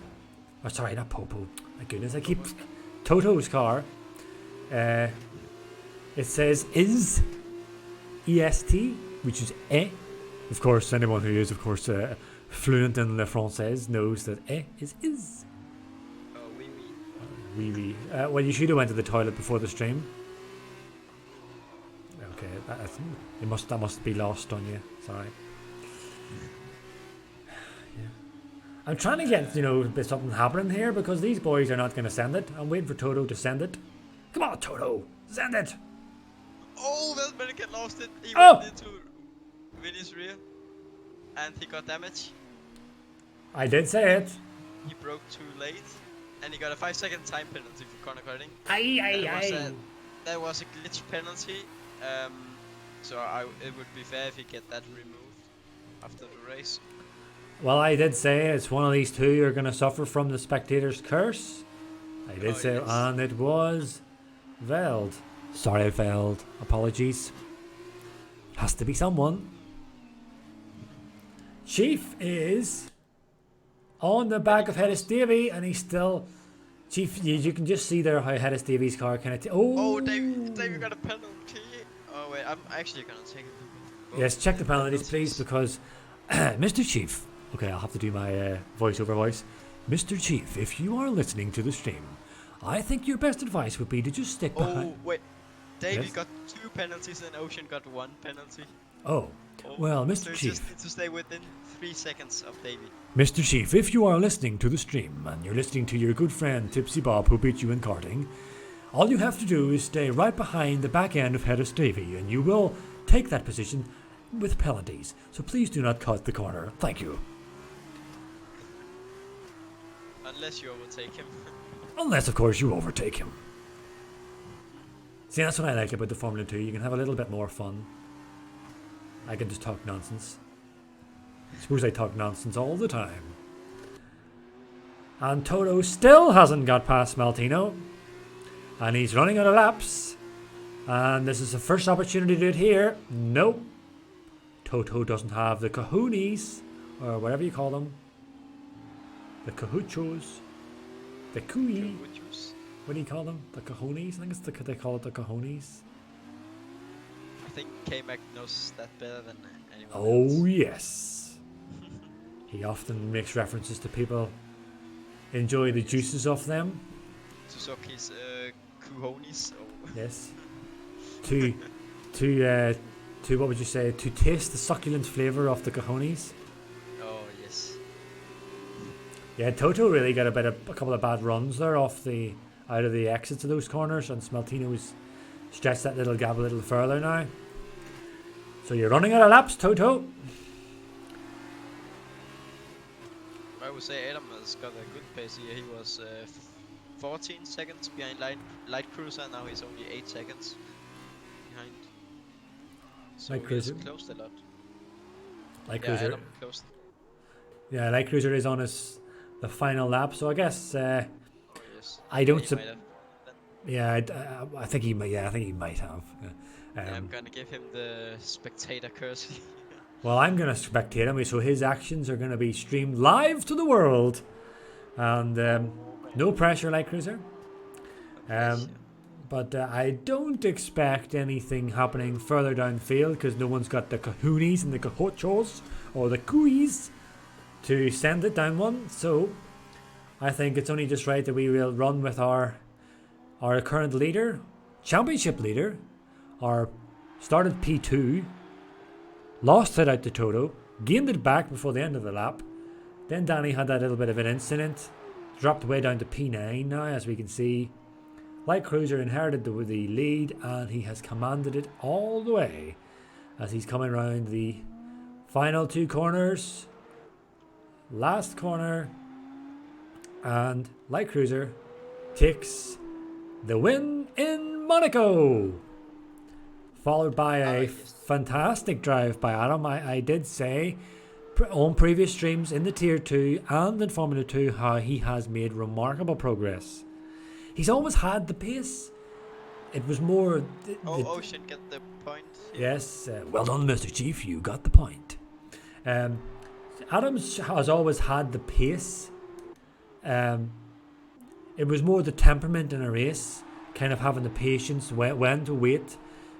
Oh, sorry, not Popo. My goodness, I keep... Toto's car. It says, is EST, which is eh. Of course, anyone who is, of course, fluent in Le Français knows that eh is. Oh, oui, oui. Oui. Well, you should have went to the toilet before the stream. Okay, that must be lost on you. Sorry. Yeah. I'm trying to get, there's something happening here because these boys are not going to send it. I'm waiting for Toto to send it. Come on, Toto, send it. Oh, well, better get lost it. He Oh! went into Vinny's rear, and he got damage. I did say it. He broke too late, and he got a 5-second time penalty for corner cutting. Aye. That was a glitch penalty. So it would be fair if he get that removed after the race. Well, I did say it's one of these two you're going to suffer from the spectator's curse. I did say, yes. And it was Veld. Sorry, Veld. Apologies. Has to be someone. Chief is on the back of Hedis Davy, and he's still... Chief, you can just see there how Hedis Davy's car kind of... Oh, Davey got a penalty. Oh, wait, I'm actually going to take it. Yes, check the penalties, please, because... Mr. Chief... Okay, I'll have to do my voiceover voice. Mr. Chief, if you are listening to the stream, I think your best advice would be to just stick behind... Oh, wait. Davey Yes? got 2 penalties and Ocean got 1 penalty. Oh, well, Mr. So you Chief... just need to stay within 3 seconds of Davey. Mr. Chief, if you are listening to the stream, and you're listening to your good friend TipsyBob who beat you in karting, all you have to do is stay right behind the back end of Hedis Davy, and you will take that position with penalties. So please do not cut the corner. Thank you. Unless you overtake him. Unless, of course, you overtake him. See, that's what I like about the Formula 2. You can have a little bit more fun. I can just talk nonsense. I suppose I talk nonsense all the time. And Toto still hasn't got past Maltino. And he's running out of laps. And this is the first opportunity to do it here. Nope. Toto doesn't have the cojones, or whatever you call them. The cajuchos. The cooey. What do you call them? The cojones? I think they call it the cojones. I think K-Mac knows that better than anyone Oh, else. yes. He often makes references to people. Enjoy the juices of them. Suzuki's cojones. Oh. Yes. To what would you say? To taste the succulent flavour of the cojones. Oh, yes. Yeah, Toto really got a couple of bad runs there out of the exits of those corners, and Smaltino's stretched that little gap a little further now. So you're running out of laps, Toto. I would say Adam has got a good pace here. He was 14 seconds behind Light Cruiser, now he's only 8 seconds behind. So Light he Cruiser. has closed a lot. Light Yeah, Cruiser. Adam closed. Yeah, Light Cruiser is on the final lap, so I guess Oh, yes. I don't. He might have then. Yeah, I think he might. Yeah, I think he might have. Yeah, I'm gonna give him the spectator curse. Well, I'm gonna spectate him, so his actions are gonna be streamed live to the world, and no pressure, Light Cruiser. But I don't expect anything happening further downfield because no one's got the kahoonies and the cahochos or the cooies to send it down one. So I think it's only just right that we will run with our current leader, championship leader, our started P2, lost it out to Toto, gained it back before the end of the lap. Then Danny had that little bit of an incident, dropped way down to P9 now, as we can see. Light Cruiser inherited the lead, and he has commanded it all the way as he's coming around the final 2 corners. Last corner, and Light Cruiser takes the win in Monaco, followed by a fantastic drive by Adam. I did say on previous streams in the Tier 2 and in Formula 2 how he has made remarkable progress. He's always had the pace. It was more... Ocean get the point. Yes, well done, Mr. Chief, you got the point. Adams has always had the pace. It was more the temperament in a race, kind of having the patience when to wait,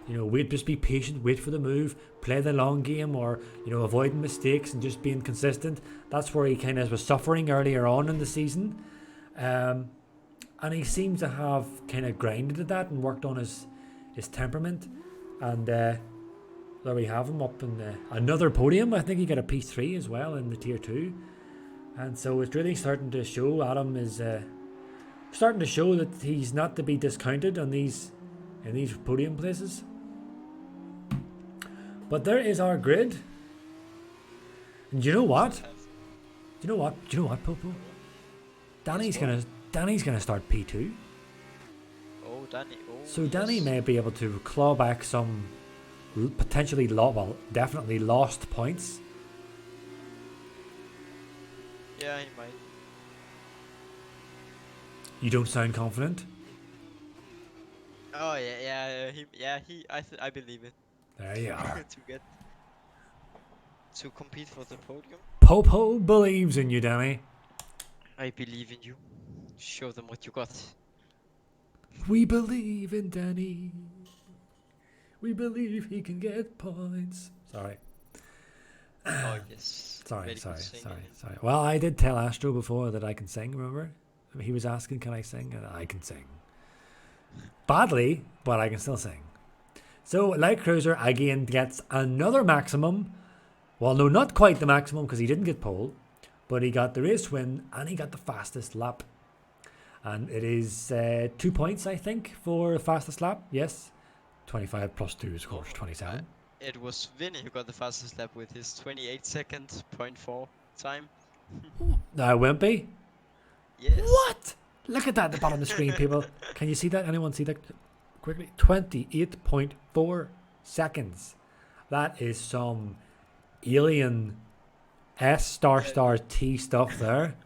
wait, just be patient, wait for the move, play the long game, or avoiding mistakes and just being consistent. That's where he kind of was suffering earlier on in the season, and he seems to have kind of grinded at that and worked on his temperament, and there we have him up in another podium. I think he got a P3 as well in the tier 2, and so it's really starting to show. Adam is starting to show that he's not to be discounted on these podium places. But there is our grid. And you know what? Popo? Danny's gonna start P2. Oh, Danny. Oh, so Danny may be able to claw back some potentially definitely lost points. Yeah, he might. You don't sound confident. Oh I believe it. There you are. to compete for the podium. Popo believes in you, Danny. I believe in you. Show them what you got. We believe in Danny. We believe he can get points. Sorry. Oh yes. Sorry. Well, I did tell Astro before that I can sing, remember? He was asking, can I sing? And I can sing. Badly, but I can still sing. So, Light Cruiser again gets another maximum. Well, no, not quite the maximum because he didn't get pole, but he got the race win and he got the fastest lap. And it is 2 points, I think, for the fastest lap. Yes. 25 plus 2 is, of course, 27. It was Vinny who got the fastest lap with his 28.4 time. Wimpy? Yes. What? Look at that at the bottom of the screen, people. Can you see that? Anyone see that? Quickly. 28.4 seconds. That is some alien S***T stuff there.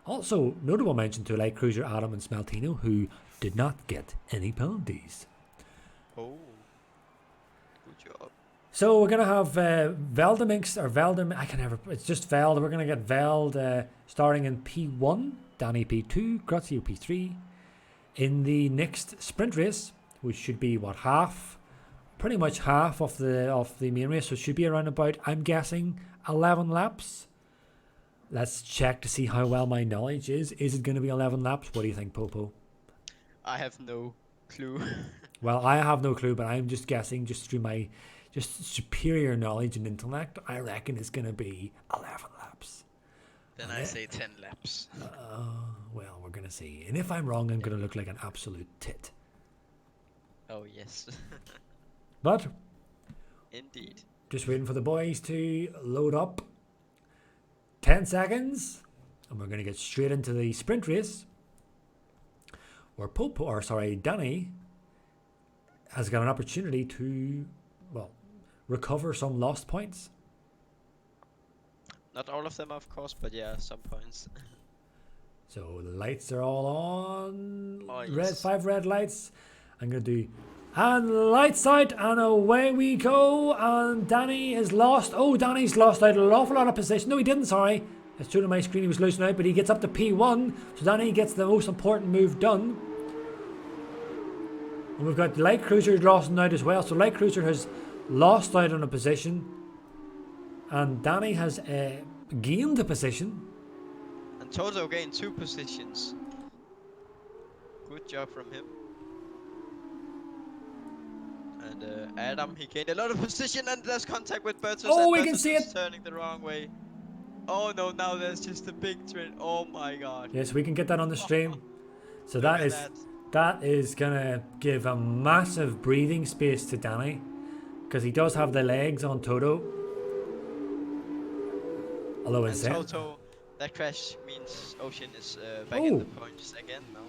Also, notable mention to Light Cruiser Adam and Smeltino, who did not get any penalties. Oh, good job. So we're gonna have I can never. It's just Veld. We're gonna get Veld starting in P1, Danny P2, Grazio P3. In the next sprint race, which should be pretty much half of the main race, so it should be around about, I'm guessing, 11 laps. Let's check to see how well my knowledge is. Is it going to be 11 laps? What do you think, Popo? I have no clue. Well, I have no clue, but I'm just guessing, just through my superior knowledge and intellect. I reckon it's going to be 11 laps. Then I say 10 laps. Well, we're going to see. And if I'm wrong, I'm going to look like an absolute tit. Oh, yes. But indeed. Just waiting for the boys to load up. 10 seconds. And we're going to get straight into the sprint race. Where Danny has got an opportunity to, recover some lost points. Not all of them, of course, but yeah, some points. So the lights are all on. Oh, yes. 5 red lights. I'm going to do... And lights out, and away we go. And Danny is lost. Oh, Danny's lost out an awful lot of position. No, he didn't, sorry. It's true, on my screen he was losing out, but he gets up to P1. So Danny gets the most important move done. And we've got Light Cruiser lost out as well. So Light Cruiser has lost out on a position. And Danny has gained a position. And Toto gained 2 positions. Good job from him. And Adam, he gained a lot of position, and there's contact with Bertus. Oh, and we Bertus can see is it. Turning the wrong way. Oh no, now there's just a big train. Oh my god. Yes, we can get that on the stream. So that is gonna give a massive breathing space to Danny, because he does have the legs on Toto. Although and Toto, that crash means Ocean is back in the points again now.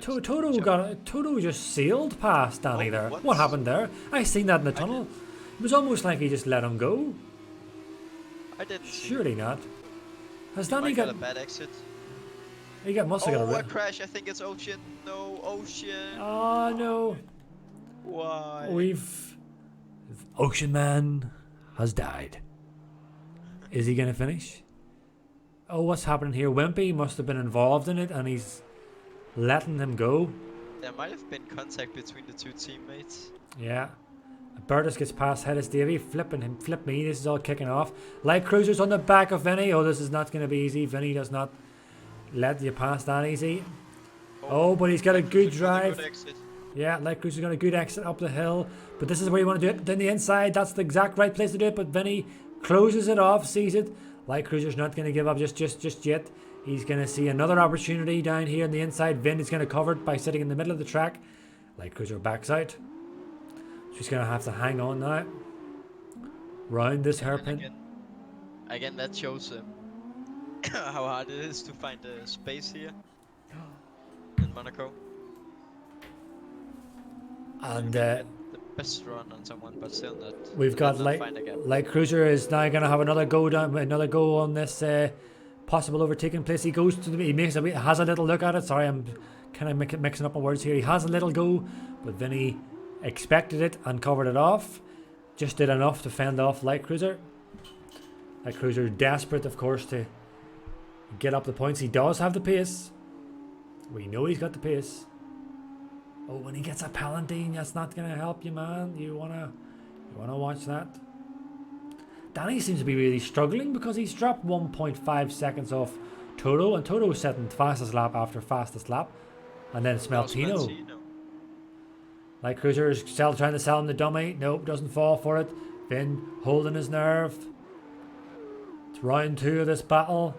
Toto just sailed past Danny there. What happened there? I seen that in the tunnel. It was almost like he just let him go. I didn't. Surely not. Has Danny got a bad exit? Must have got a crash. I think it's Ocean. No, Ocean. Oh no. Why? Ocean Man has died. Is he gonna finish? Oh, what's happening here? Wimpy must have been involved in it, and he's letting him go. There might have been contact between the two teammates. Yeah. Bertus gets past Hedis Davy, flipping him, flip me. This is all kicking off. Light Cruiser's on the back of Vinny. Oh, this is not going to be easy. Vinny does not let you pass that easy. Oh, but he's got a good drive. Yeah, Light Cruiser's got a good exit up the hill. But this is where you want to do it. Then the inside, that's the exact right place to do it. But Vinny closes it off, sees it. Light Cruiser's not going to give up just yet. He's going to see another opportunity down here on the inside. Vin is going to cover it by sitting in the middle of the track. Light Cruiser backs out. She's going to have to hang on now. Round this hairpin. Again, that shows how hard it is to find a space here in Monaco. And the best run on someone, but still not. We've got Light Cruiser is now going to have another go on this possible overtaking place. He goes to he has a little look at it. Sorry, I'm kind of mixing up my words here. He has a little go, but Vinny expected it and covered it off. Just did enough to fend off Light Cruiser. Light Cruiser desperate, of course, to get up the points. He does have the pace. We know he's got the pace. Oh, when he gets a Palatine, that's not going to help you, man. You wanna watch that. Danny seems to be really struggling because he's dropped 1.5 seconds off Toto, and Toto's setting fastest lap after fastest lap. And then Smeltino. Light Cruiser is still trying to sell him the dummy. Nope, doesn't fall for it. Vin holding his nerve. It's round 2 of this battle.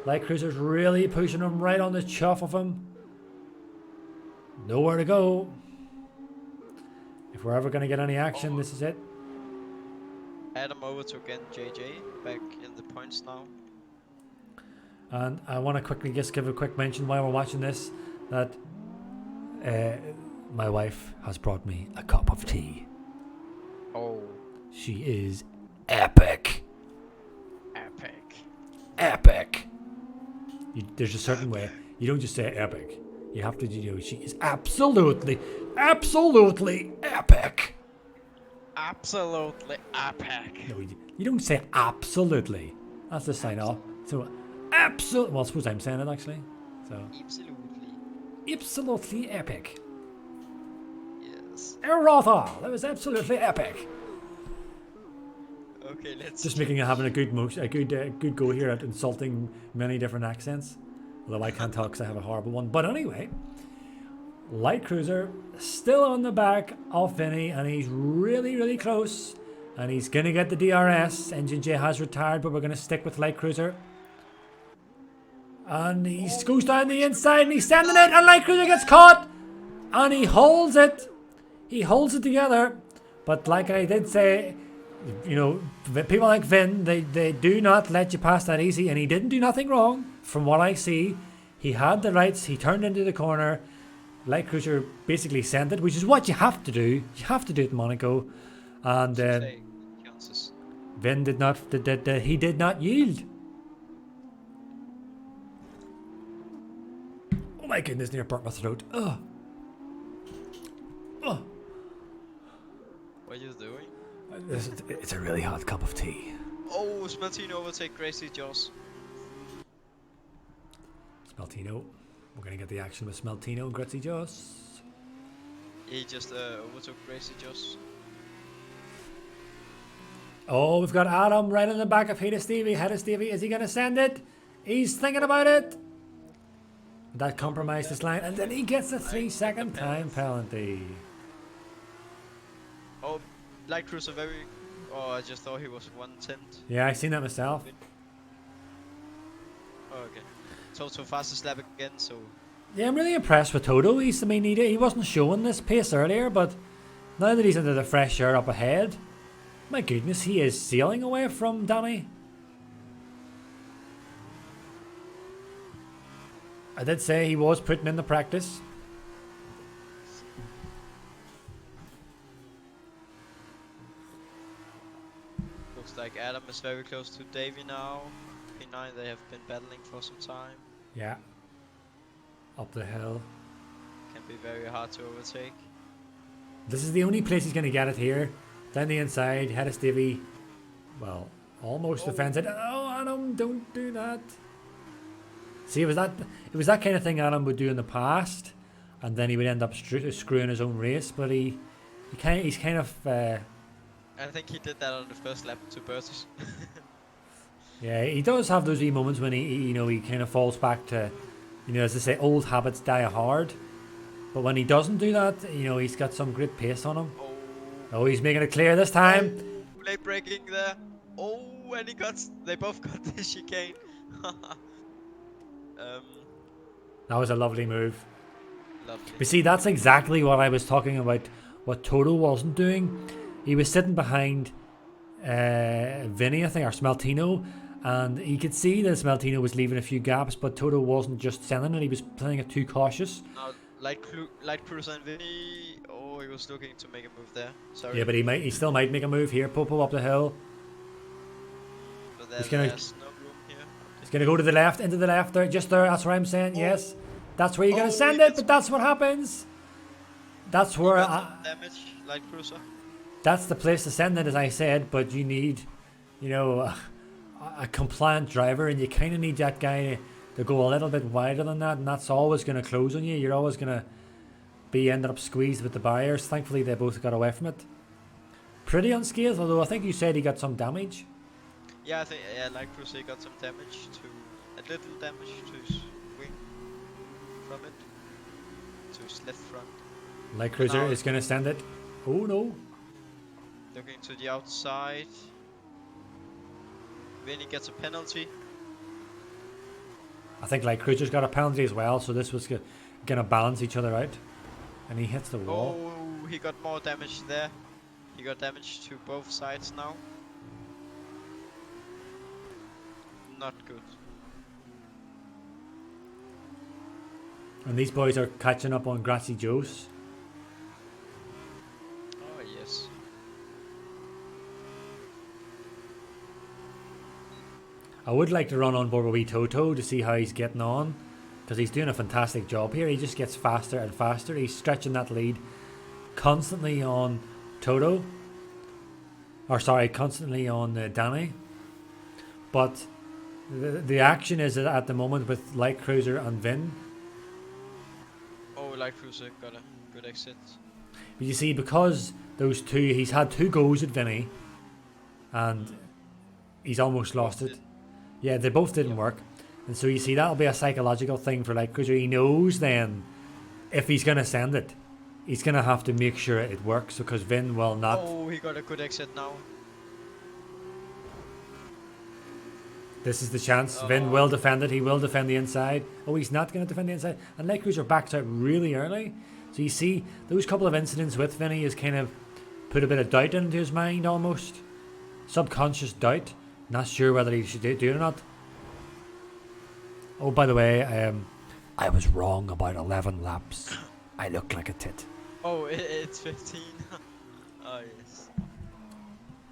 Light Cruiser's really pushing him right on the chuff of him. Nowhere to go. If we're ever going to get any action, this is it. Adam overtook JJ back in the points now. And I want to quickly just give a quick mention while we're watching this that my wife has brought me a cup of tea. Oh. She is epic. Epic. There's a certain way. You don't just say epic. You have to, she is absolutely epic. Absolutely epic. No, you don't say absolutely. That's the sign off. So, absolutely. Well, I suppose I'm saying it actually. So. Absolutely epic. Yes. Erotha. That was absolutely epic. Okay, let's. Just having a good good go here at insulting many different accents. Although I can't talk because I have a horrible one. But anyway, Light Cruiser still on the back of Vinny, and he's really close. And he's going to get the DRS. Engine J has retired, but we're going to stick with Light Cruiser. And he goes down the inside, and he's sending it, and Light Cruiser gets caught. And he holds it. He holds it together. But like I did say, people like Vin, they do not let you pass that easy, and he didn't do nothing wrong. From what I see, he had the rights, he turned into the corner. Light Cruiser basically sent it, which is what you have to do. You have to do it in Monaco. And Vin did not yield. Oh my goodness, near burnt my throat. Ugh. What are you doing? It's a really hot cup of tea. Oh, Smeltino overtake Gracie Joss. Smeltino. We're going to get the action with Smeltino and Gracie Joss. He just overtook Gracie Joss. Oh, we've got Adam right in the back of Hedis Davy. Hedis Davy, is he going to send it? He's thinking about it. That compromised his line, and then he gets a 3-second time penalty. Oh, Light Cruiser very... Oh, I just thought he was 1/10. Yeah, I seen that myself. Oh, okay. Toto fastest lap again, so... Yeah, I'm really impressed with Toto. He wasn't showing this pace earlier, but now that he's into the fresh air up ahead, my goodness, he is sailing away from Danny. I did say he was putting in the practice. Looks like Adam is very close to Davy now. P9, they have been battling for some time. Yeah. Up the hill. Can be very hard to overtake. This is the only place he's going to get it here. Down the inside, Hedis Davy. Well, almost defends it. Oh, Adam, don't do that. See, it was that kind of thing Adam would do in the past, and then he would end up screwing his own race. But he's kind of I think he did that on the first lap to Bertus. yeah, he does have those wee moments when he kind of falls back to, as they say, old habits die hard. But when he doesn't do that, he's got some great pace on him. Oh, he's making it clear this time. Oh, late braking there. Oh, and they both got the chicane. That was a lovely move. Lovely. But see, that's exactly what I was talking about. What Toto wasn't doing. He was sitting behind Vinny, I think, or Smeltino, and he could see that Smeltino was leaving a few gaps, but Toto wasn't just sending it, he was playing it too cautious. No, light Cruiser and Vinny, he was looking to make a move there. Sorry. Yeah, but he still might make a move here. Popo up the hill. But there's no room here. He's gonna go to the left, into the left there, just there. That's what I'm saying. Yes, that's where you're gonna send it, but that's what happens. That's where damage, light Cruiser. That's the place to send it, as I said. But you need, a compliant driver, and you kind of need that guy to go a little bit wider than that, and that's always going to close on you. You're always going to be ended up squeezed with the barriers. Thankfully, they both got away from it. Pretty unscathed, although I think you said he got some damage. Yeah, I think light Cruiser got some damage a little damage to his wing from it, to his left front. Light Cruiser is going to send it. Oh no. Looking to the outside. Vinny gets a penalty. I think Light Cruiser's got a penalty as well, so this was going to balance each other out. And he hits the wall. Oh, he got more damage there. He got damage to both sides now. Not good. And these boys are catching up on Grazie Joe's. Oh, yes. I would like to run on board with wee Toto to see how he's getting on, because he's doing a fantastic job here. He just gets faster and faster. He's stretching that lead constantly on Toto. Constantly on Danny. But the action is at the moment with Light Cruiser and Vin. Oh, Light Cruiser got a good exit. But you see, because those two, he's had 2 goes at Vinny, and he's almost lost it. Yeah, they both didn't work. And so you see, that'll be a psychological thing for Light Cruiser. He knows then, if he's going to send it, he's going to have to make sure it works, because Vin will not. Oh, he got a good exit now. This is the chance. Vin will defend it. He will defend the inside. Oh, he's not going to defend the inside. And Light Cruiser backs out really early. So you see, those couple of incidents with Vinny has kind of put a bit of doubt into his mind almost. Subconscious doubt. Not sure whether he should do it or not. Oh, by the way, I was wrong about 11 laps. I look like a tit. Oh, it's 15. Oh, yes.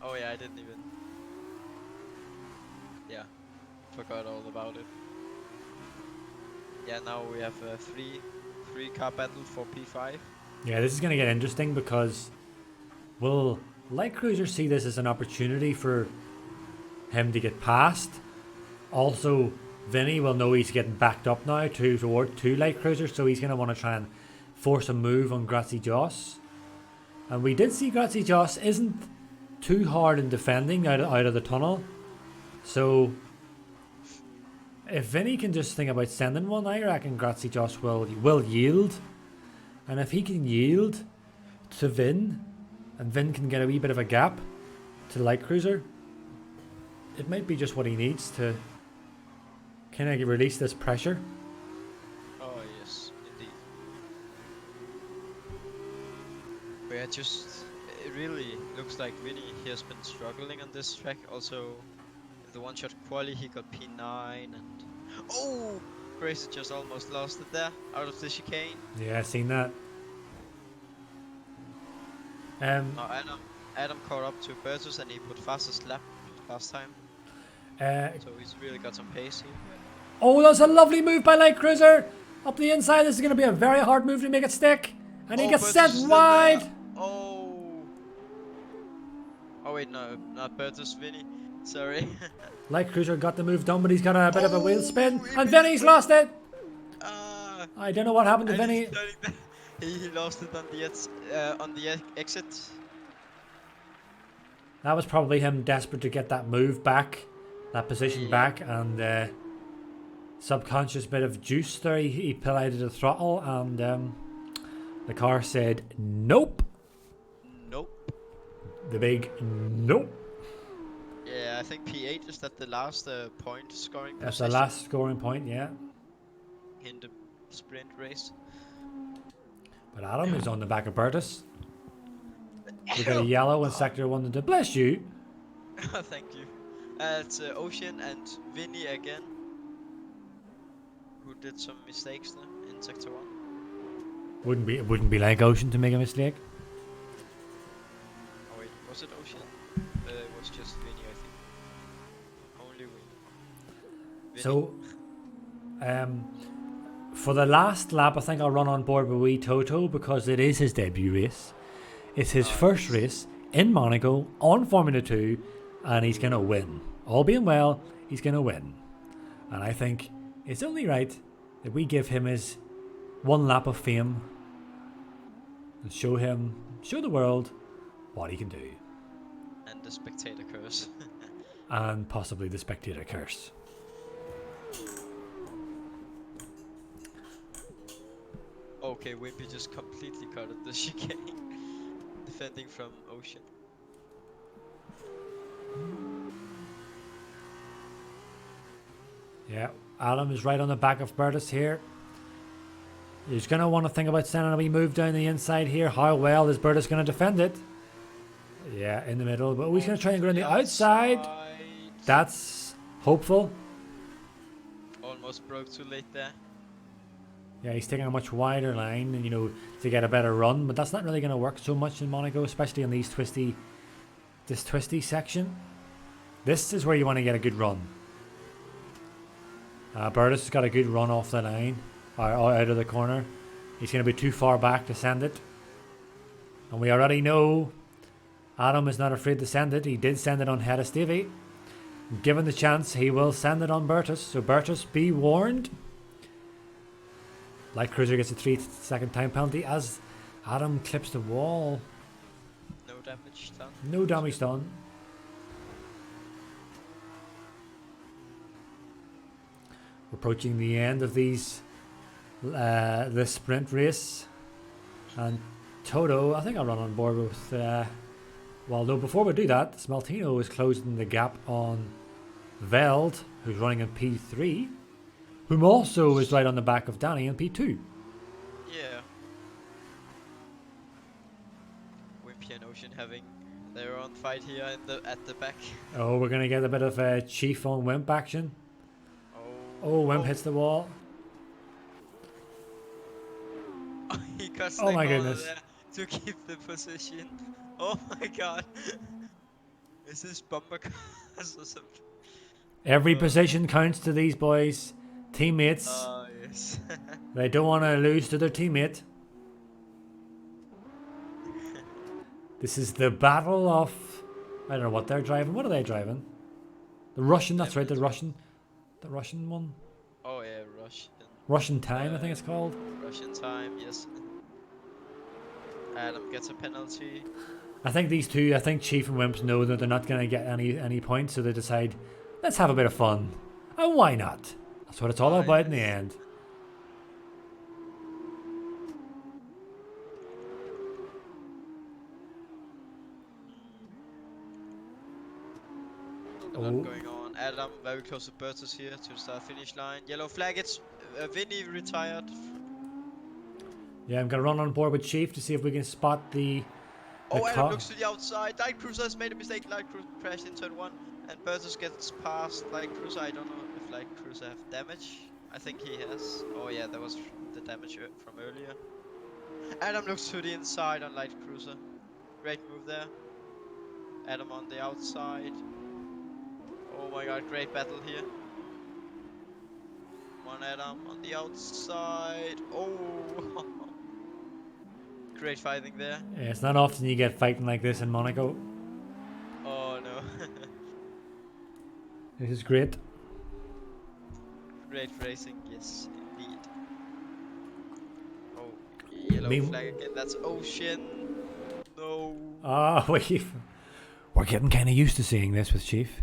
Oh, yeah, I didn't even. Yeah, forgot all about it. Yeah, now we have a three car battle for P5. Yeah, this is going to get interesting, because will Light Cruiser see this as an opportunity for him to get past? Also, Vinny will know he's getting backed up now toward 2 Light Cruisers, so he's going to want to try and force a move on Grazie Joss. And we did see Grazie Joss isn't too hard in defending out of the tunnel. So if Vinny can just think about sending one, I reckon Grazie Joss will yield. And if he can yield to Vin, and Vin can get a wee bit of a gap to Light Cruiser, it might be just what he needs to kind of release this pressure. Oh yes, indeed. But yeah, it really looks like Vinny he has been struggling on this track. Also, the one-shot quali he got P9 and oh, Grace just almost lost it there out of the chicane. Yeah, I seen that. Now Adam caught up to Bertus and he put fastest lap last time. So he's really got some pace here. Oh, that's a lovely move by Light Cruiser. Up the inside, this is going to be a very hard move to make it stick. And he gets sent wide. Oh wait, no, not Bertus, Vinny. Sorry. Light Cruiser got the move done, but he's got a bit of a wheel spin. And Vinny's lost it. I don't know what happened to And Vinny. he's turning the, he lost it on the exit. That was probably him desperate to get that move back, that position Yeah. back, and subconscious bit of juice there. He pulled out of the throttle, and the car said nope. Nope. The big nope. Yeah, I think P8 is that the last point scoring That's the position last scoring point, yeah. in the sprint race. But Adam is on the back of Bertus. We got a yellow in sector 1 and 2. Bless you. Thank you. It's Ocean and Vinny again, who did some mistakes there in sector 1. It wouldn't be like Ocean to make a mistake. Oh wait, was it Ocean? It was just Vinny, I think. Only Vinny. So, for the last lap, I think I'll run on board with wee Toto because it is his debut race. It's his first race in Monaco on Formula 2, and he's going to win. All being well, he's going to win. And I think it's only right that we give him his one lap of fame and show the world what he can do. And the spectator curse. And possibly the spectator curse. Okay, Wimpy just completely cut at the chicane. Defending from Ocean. Yeah, Adam is right on the back of Bertus here. He's going to want to think about sending a wee move down the inside here. How well is Bertus going to defend it? Yeah, in the middle. But he's going to try and go on the outside. That's hopeful. Almost broke too late there. Yeah, he's taking a much wider line, and to get a better run. But that's not really going to work so much in Monaco, especially in this twisty section. This is where you want to get a good run. Bertus has got a good run off the line, or out of the corner. He's going to be too far back to send it. And we already know Adam is not afraid to send it. He did send it on Hedda Stevie. Given the chance, he will send it on Bertus. So Bertus, be warned. Light Cruiser gets a 3-second time penalty as Adam clips the wall. No damage done. No damage done. We're approaching the end of this sprint race, and Toto, I think I'll run on board with. Well, no, before we do that, Smeltino is closing the gap on Veld, who's running in P3, whom also is right on the back of Danny in P2. Yeah. Wimpy and Ocean having their own fight here at the back. Oh, we're going to get a bit of Chief on Wimp action. Oh, Wimp hits the wall. He cuts Oh the my corner goodness. there to keep the position. Oh my god. Is this bumper cars or something? Every position counts to these boys. Teammates. Oh, yes. They don't want to lose to their teammate. This is the battle of... I don't know what they're driving. What are they driving? The Russian, that's right, the Russian one. Oh yeah, Russian. Russian time, I think it's called. Russian time, yes. Adam gets a penalty. I think these two, Chief and Wimps know that they're not going to get any points, so they decide, let's have a bit of fun. And why not? That's what it's all about in the end. A lot going on. Adam very close to Bertus here to the start finish line. Yellow flag, it's Vinny retired. Yeah, I'm going to run on board with Chief to see if we can spot the Adam looks to the outside. Light Cruiser has made a mistake. Light Cruiser crashed in turn 1. And Bertus gets past Light Cruiser. I don't know if Light Cruiser have damage. I think he has. Oh yeah, that was the damage from earlier. Adam looks to the inside on Light Cruiser. Great move there. Adam on the outside. Oh my god, great battle here. Come on, Adam on the outside. Oh! Great fighting there. Yeah, it's not often you get fighting like this in Monaco. Oh no. This is great. Great racing, yes, indeed. yellow flag again. That's Ocean. No. Ah, we're getting kind of used to seeing this with Chief.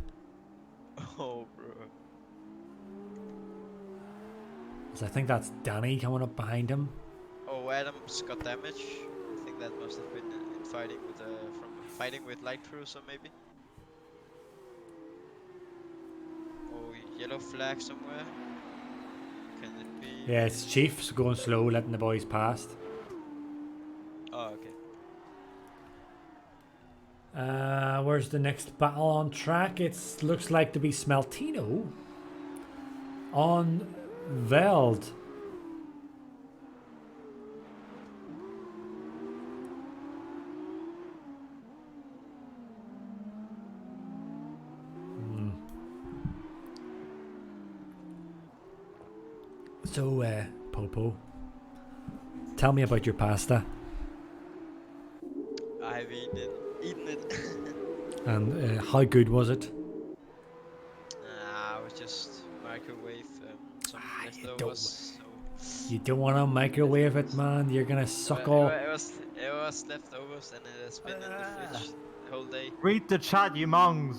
Oh, bro. So I think that's Danny coming up behind him. Oh, Adam's got damage. I think that must have been in fighting with from fighting with light cruiser maybe. Oh, yellow flag somewhere. Can it be? Yeah, it's Chief's going slow, letting the boys past. Oh, okay. Where's the next battle on track? It looks like to be Smeltino on Veld. So, Popo, tell me about your pasta. I've eaten it. And how good was it? I was just microwave some leftovers. You don't want to microwave it, man. You're gonna suck all. It was leftovers and it has been in the fridge the whole day. Read the chat, you mongs.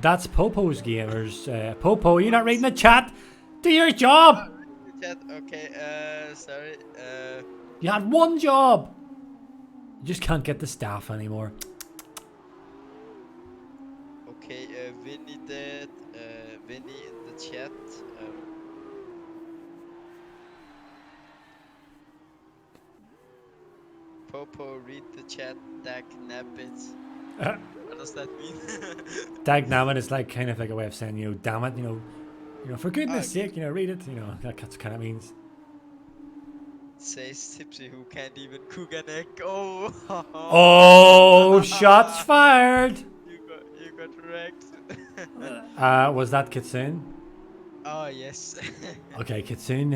That's Popo's gamers. Popo, you're not reading the chat. Do your job. Chat. Okay. Sorry. You had one job. You just can't get the staff anymore. Okay. Vinny dead. Vinny in the chat. Popo, read the chat. Dag nabbit. What does that mean? Dag nabbit is like kind of like a way of saying, you know, damn it, you know, for goodness sake, you know, read it. You know, that's kind of means. Says Tipsy who can't even cook an egg. Oh. Oh, shots fired. You got wrecked. Was that Kitsune? Oh yes. Okay, Kitsune,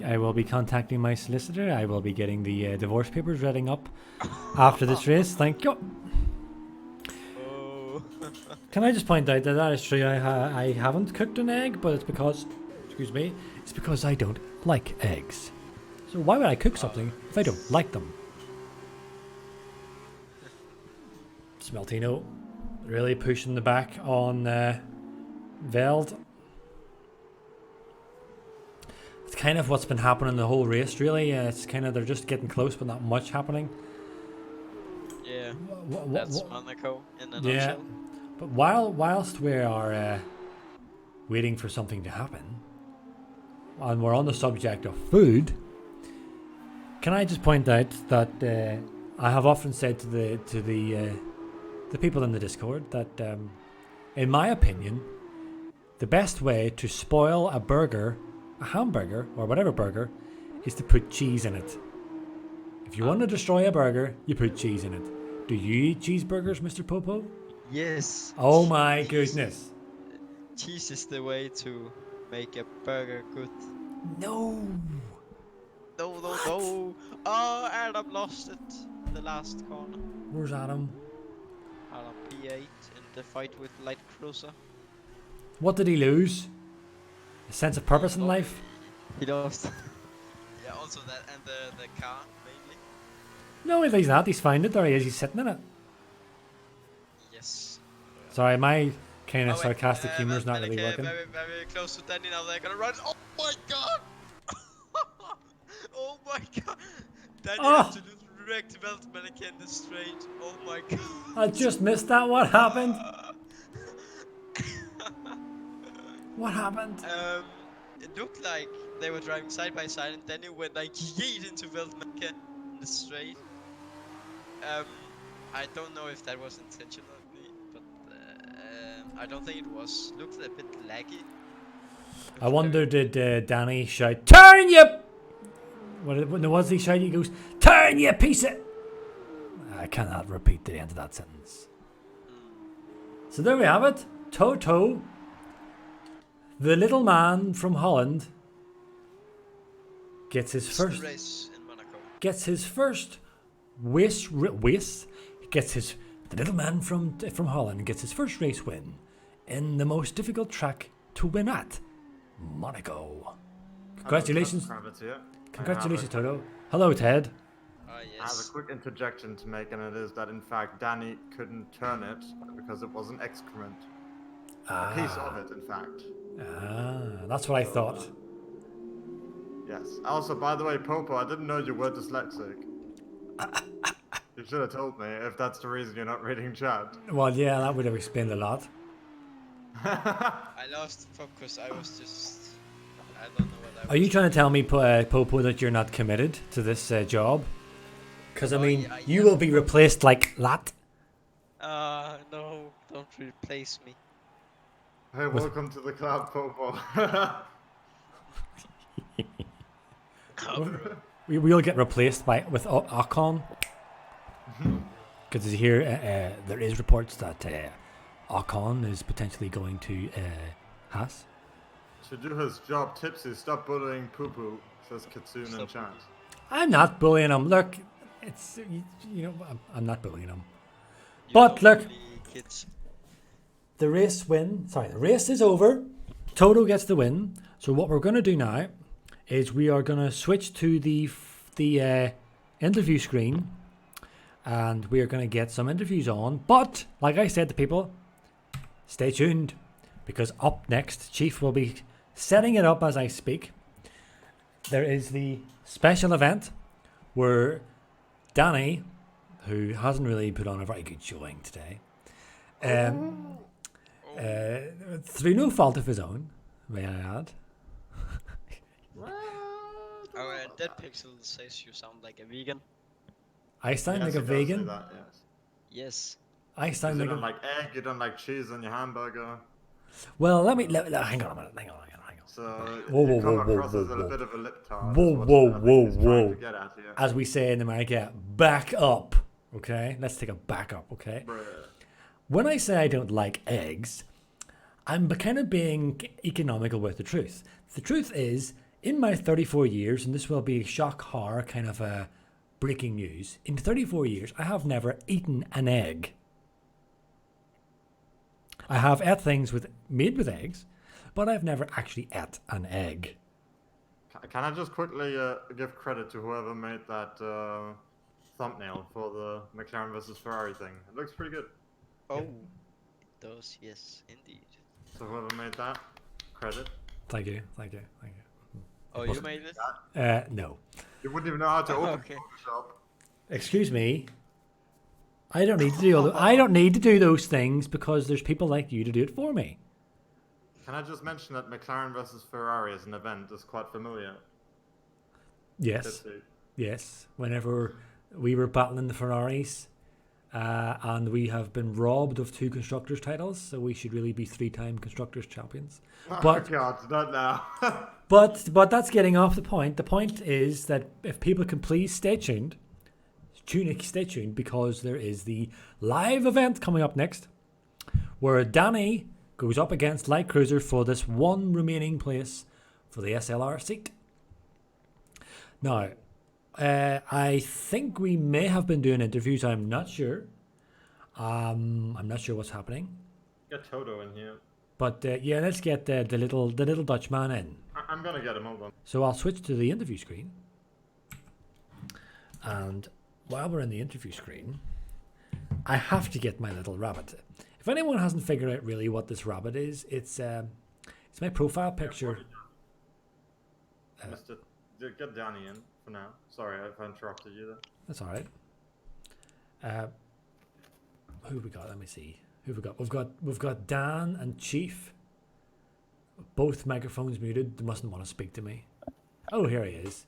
I will be contacting my solicitor. I will be getting the divorce papers reading up after this race. Thank you. Oh. Can I just point out that is true. I haven't cooked an egg, but it's because, excuse me, it's because I don't like eggs. So why would I cook something if I don't like them? Smeltino really pushing the back on Veld. It's kind of what's been happening the whole race, really. It's kind of, they're just getting close, but not much happening. Yeah, that's Monaco in a nutshell. Yeah, but whilst we are waiting for something to happen, and we're on the subject of food, can I just point out that I have often said to the people in the Discord that, in my opinion, the best way to spoil a burger, a hamburger or whatever burger, is to put cheese in it. If you want to destroy a burger, you put cheese in it. Do you eat cheeseburgers, Mr. Popo? Yes. Oh my goodness. Cheese is the way to make a burger good. No. No. Oh, Adam lost it in the last corner. Where's Adam? Adam P8 in the fight with light cruiser. What did he lose? A sense of purpose in life? He lost. Yeah, also that and the car mainly. No, he's not. He's found it. There he is. He's sitting in it. Yes. Sorry, my kind of sarcastic humor is not really working. Very, very close to Danny now. They're gonna run. Oh my god! Oh my god! Danny absolutely wrecked Weltmannequin in the straight. Oh my god! I just missed that. What happened? What happened? It looked like they were driving side by side, and Danny went like yeet into Weltmannequin in the straight. I don't know if that was intentionally, but I don't think it was. Looked a bit laggy. I wonder, did Danny shout, "Turn you!" When was he shouting? He goes, "Turn you piece of..." I cannot repeat the end of that sentence. So there we have it. Toto, the little man from Holland, gets his first race in Monaco. Gets his first the little man from Holland gets his first race win in the most difficult track to win at, Monaco. Congratulations. Congratulations, Toto. Hello, Ted. Ah, I have a yes. quick interjection to make, and it is that in fact Danny couldn't turn it because it was an excrement. A piece of it, in fact. That's what I thought. Yes. Also, by the way, Popo, I didn't know you were dyslexic. You should have told me if that's the reason you're not reading chat. Well, yeah, that would have explained a lot. I lost focus. I was just. I don't know what I was. Are you trying to tell me, Popo, that you're not committed to this job? Because, I mean, yeah, you yeah. will be replaced like that. No, don't replace me. Hey, welcome to the club, Popo. We will get replaced with Ocon. Because here, there is reports that Ocon is potentially going to Haas. To do his job, Tipsy, stop bullying Poo-Poo, says Kitsune in chat. I'm not bullying him. Look, it's, you know, I'm not bullying him. But look, kids. the race is over. Toto gets the win. So what we're going to do now is we are going to switch to the interview screen, and we are going to get some interviews on. But like I said to people, stay tuned, because up next, Chief will be setting it up as I speak. There is the special event where Danny, who hasn't really put on a very good showing today, through no fault of his own, may I add. Dead Pixel says you sound like a vegan. I sound Yes, like a he does say vegan. that, yes. Yes. I sound You like don't a... like egg, you don't like cheese on your hamburger. Well, let hang on a minute. Hang on. So Whoa, you whoa, come whoa, across whoa, as a whoa. bit of a lip tart. Whoa, is what whoa, I think whoa, he's trying whoa. to get at here. As we say in America, back up. Okay? Let's take a back up, okay? Bruh. When I say I don't like eggs, I'm kind of being economical with the truth. The truth is, in my 34 years, and this will be shock horror kind of a breaking news, in 34 years, I have never eaten an egg. I have ate things made with eggs, but I've never actually ate an egg. Can I just quickly give credit to whoever made that thumbnail for the McLaren versus Ferrari thing? It looks pretty good. Oh, it does. Yes, indeed. So whoever made that, credit. Thank you. Oh, you made it? No. You wouldn't even know how to open Okay. Photoshop. Excuse me. I don't need to do I don't need to do those things because there's people like you to do it for me. Can I just mention that McLaren versus Ferrari as an event is quite familiar? Yes. Yes. Whenever we were battling the Ferraris, and we have been robbed of 2 constructors titles, so we should really be 3-time constructors champions. But God, not now. but that's getting off the point. The point is that if people can please stay tuned, because there is the live event coming up next, where Danny goes up against Light Cruiser for this one remaining place for the SLR seat. Now, I think we may have been doing interviews. I'm not sure. I'm not sure what's happening. Get Toto in here. But yeah, let's get the little Dutch man in. I'm gonna get him, hold on. So I'll switch to the interview screen. And while we're in the interview screen, I have to get my little rabbit. If anyone hasn't figured out really what this rabbit is, it's my profile picture. Mr. Get Danny in for now. Sorry if I interrupted you there. That's all right. Who have we got? Let me see. Who have we got? We've got Dan and Chief. Both microphones muted. They mustn't want to speak to me. Oh, here he is.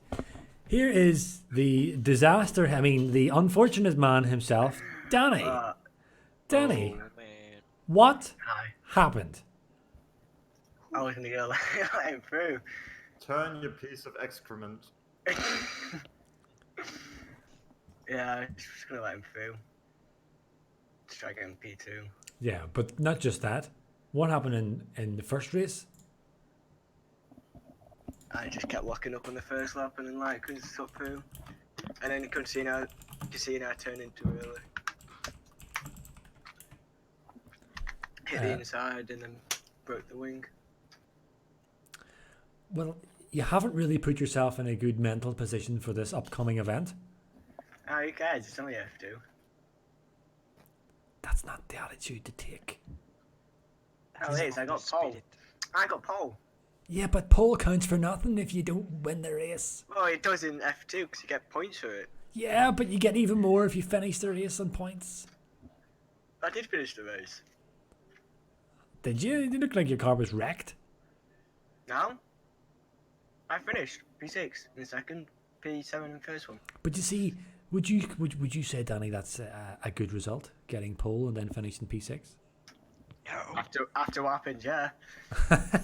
Here is the disaster. I mean, the unfortunate man himself, Danny. Danny, Oh, man. what Hi. happened? I was gonna go let him through. Turn your piece of excrement. Yeah, I was just gonna let him through. Just try getting P2. Yeah, but not just that. What happened in the first race? I just kept locking up on the first lap and then like couldn't stop through. And then Casino turned into really. Hit the inside and then broke the wing. Well, you haven't really put yourself in a good mental position for this upcoming event. Oh, who cares? It's only F2. That's not the attitude to take. Hell, it is. I got pole. I got pole. Yeah, but pole counts for nothing if you don't win the race. Well, it does in F2 because you get points for it. Yeah, but you get even more if you finish the race on points. I did finish the race. Did you? You look like your car was wrecked. No. I finished P6 in the second, P7 in the first one. But you see, would you say, Danny, that's a good result, getting pole and then finishing P6? No. After what happened, yeah.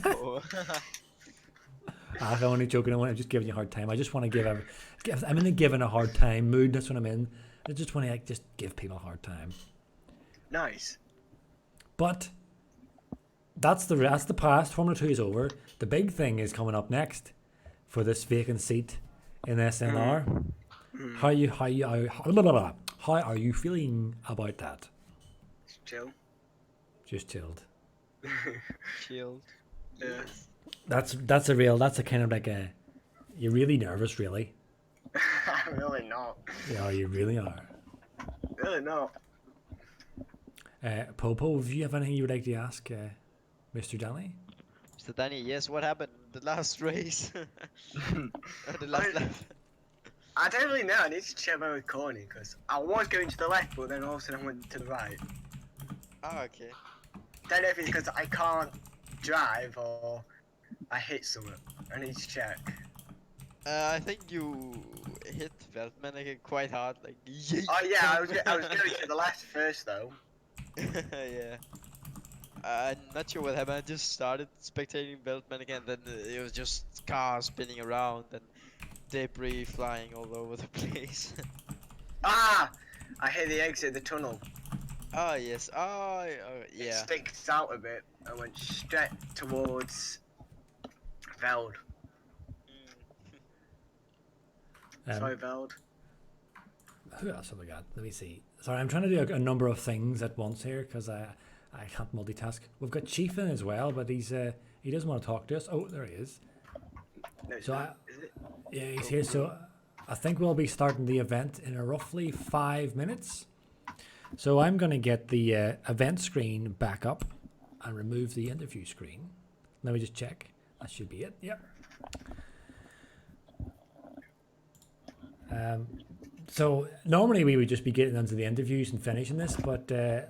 Oh. I'm only joking. I'm just giving you a hard time. I just want to I'm in the giving a hard time mood. That's what I'm in. I just want to just give people a hard time. Nice. But that's the past. Formula 2 is over. The big thing is coming up next for this vacant seat in SLR. How are you feeling about that? Chill. Just chilled. Chilled. Yeah. That's a kind of like a. You're really nervous, really. I'm really not. Yeah, you really are. Really not. Popo, do you have anything you would like to ask Mr. Danny? Mr. Danny, yes, what happened the last race? The last lap. I don't really know. I need to check my recording because I was going to the left, but then all of a sudden I went to the right. Oh, okay. Don't know if it's because I can't drive or I hit someone. I need to check. I think you hit Veltman again quite hard, like yeet. Oh yeah, I was going to the left first though. Yeah. I'm not sure what happened. I just started spectating Veltman again, then it was just cars spinning around and debris flying all over the place. Ah! I hit the exit of the tunnel. Oh yes. Oh It yeah. sticks out a bit. I went straight towards Veld. Sorry, Veld. Who else have we got? Let me see. Sorry, I'm trying to do a number of things at once here because I can't multitask. We've got Chief in as well, but he doesn't want to talk to us. Oh, there he is. No, it's So not, is it? Yeah, he's here. So I think we'll be starting the event in a roughly 5 minutes. So I'm going to get the event screen back up and remove the interview screen. Let me just check. That should be it. Yep. So normally we would just be getting into the interviews and finishing this, but I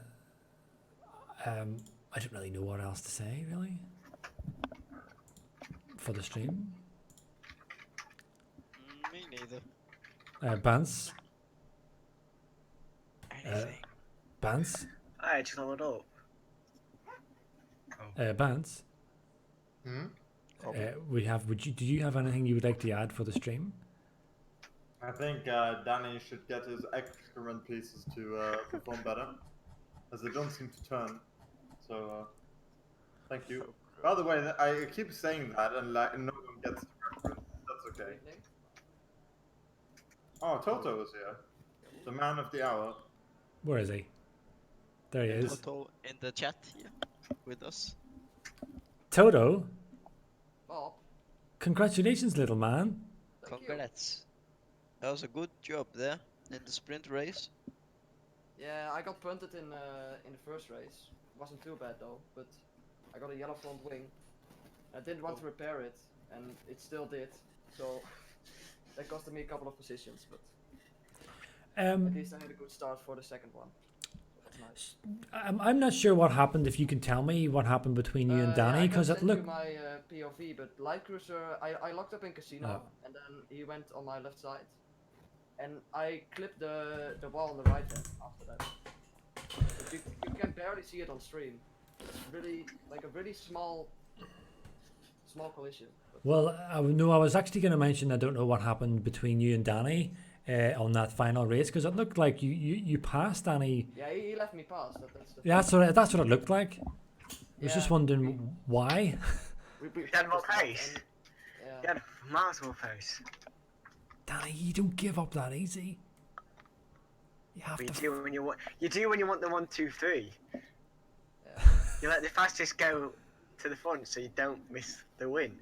don't really know what else to say really for the stream. Me neither. Bance. Anything. Bance. I just followed up. Bance. Do you have anything you would like to add for the stream? I think Danny should get his excrement pieces to perform better, as they don't seem to turn. So, thank you. By the way, I keep saying that, and like no one gets the reference. That's okay. Oh, Toto is here, the man of the hour. Where is he? There he is. Toto in the chat here with us. Toto, Bob, congratulations, little man. thank you. Congrats. That was a good job there in the sprint race. Yeah, I got punted in the first race. Wasn't too bad though, but I got a yellow front wing. I didn't want to repair it, and it still did. So that costed me a couple of positions, but at least I had a good start for the second one. So that's nice. I'm not sure what happened. If you can tell me what happened between you and Danny, because I it can send looked. you my POV, but Light Cruiser, I locked up in casino, Oh. and then he went on my left side, and I clipped the wall on the right hand after that. But you can barely see it on stream. It's really like a really small collision. But Well, I was actually going to mention. I don't know what happened between you and Danny on that final race, because it looked like you passed Danny. yeah, he left me pass. That's the Yeah, that's what it looked like. I was just Yeah, wondering why. You had more practiced a lot, pace. and- You Yeah. had miles more pace. Danny, you don't give up that easy. You have But you to. do when you want. You do when you want the 1, 2, 3. Yeah. You let the fastest go to the front so you don't miss the win.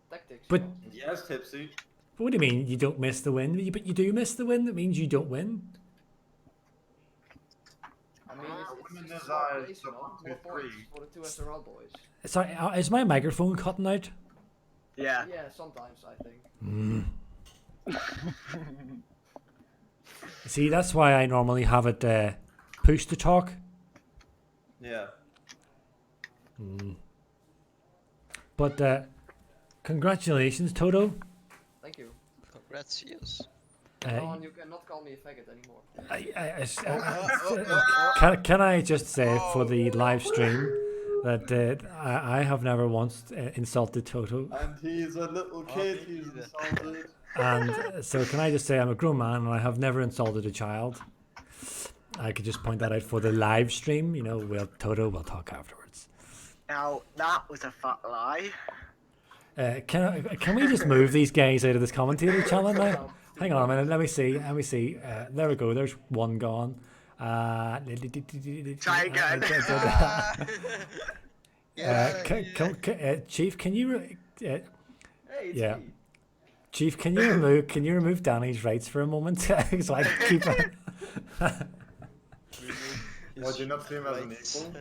tactics. But- you know? Yes, Tipsy. But what do you mean you don't miss the win? But you do miss the win. That means you don't win. I mean, Women it's a desire smart race, you the know. 1, 2, More points 3. for the 2 SLR boys. Sorry, is my microphone cutting out? Yeah. Yeah, sometimes I think. See, that's why I normally have it push to talk. Yeah. But congratulations, Toto. Thank you. Congrats, yes. Ron, you cannot call me a faggot anymore. Can I just say for the live stream that I have never once insulted Toto. And he's a little kid, me he's neither. insulted. And so can I just say I'm a grown man and I have never insulted a child. I could just point that out for the live stream. You know, Toto will talk afterwards. Now, that was a fat lie. Can we just move these guys out of this commentator channel now? Hang on a minute. Let me see. There we go. There's one gone. Try again. Chief, can you? Hey, it's Yeah. me. Chief, can you remove Danny's rights for a moment so I can keep it? What, do you not see him as an equal?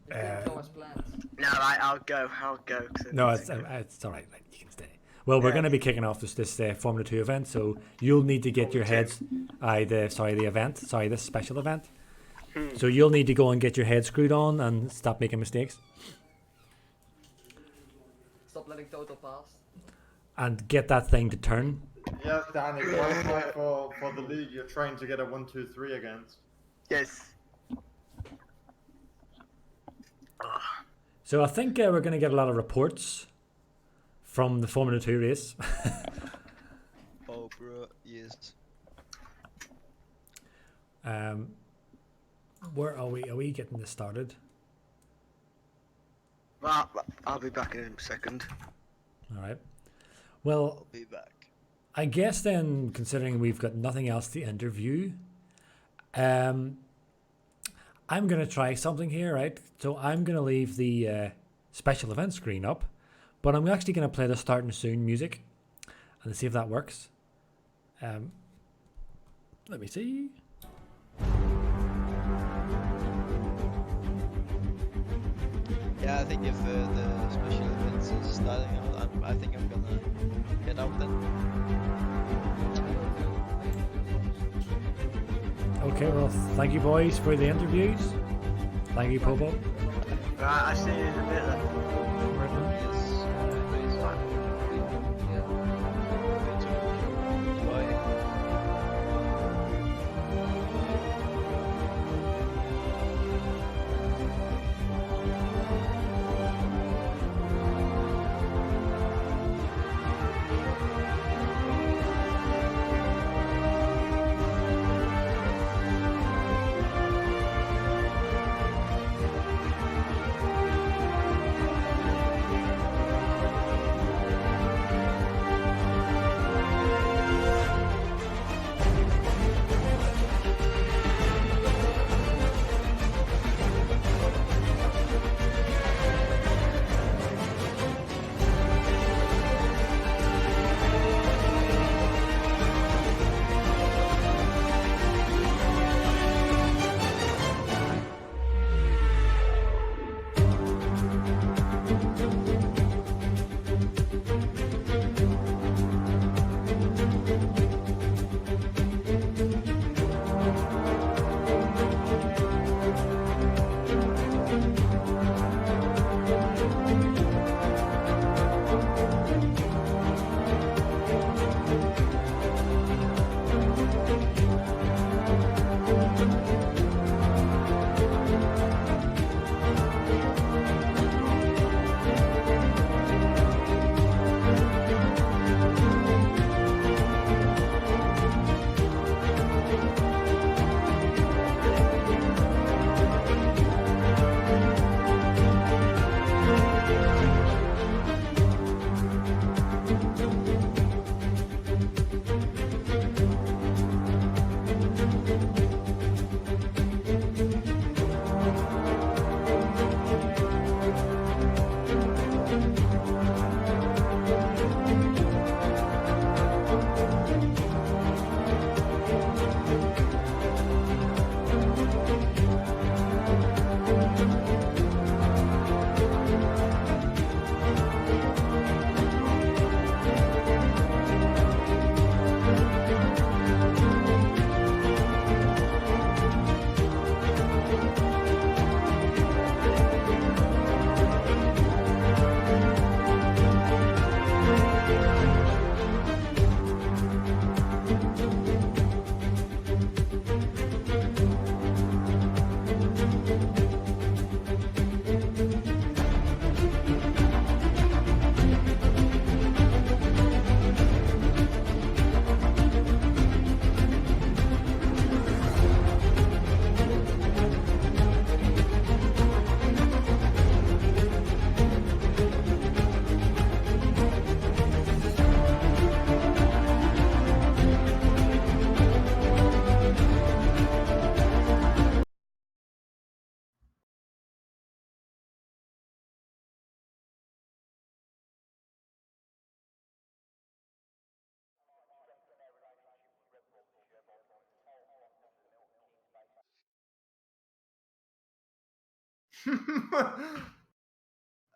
It didn't go as planned. No, right, I'll go. 'Cause No, it's all right. Like, you can stay. Well, we're going to be kicking off this Formula 2 event, so you'll need to get your heads. This special event. So you'll need to go and get your head screwed on and stop making mistakes Stop letting Toto pass. and get that thing to turn. Yes, Danny, qualify for the league you're trying to get a 1, 2, 3 against. Yes. So I think we're going to get a lot of reports from the Formula 2 race. Oh, bro, yes. Where are we? Are we getting this started? Well, I'll be back in a second. All right. Well, I'll be back. I guess then, considering we've got nothing else to interview, I'm going to try something here, right? So I'm going to leave the special event screen up, but I'm actually going to play the starting soon music and see if that works. Let me see. Yeah, I think if the special events is starting out, I think I'm gonna get out then. Okay, well, thank you boys for the interviews. Thank you, Popo. Right, I'll see you in a bit then. Yes. Nice. Bye.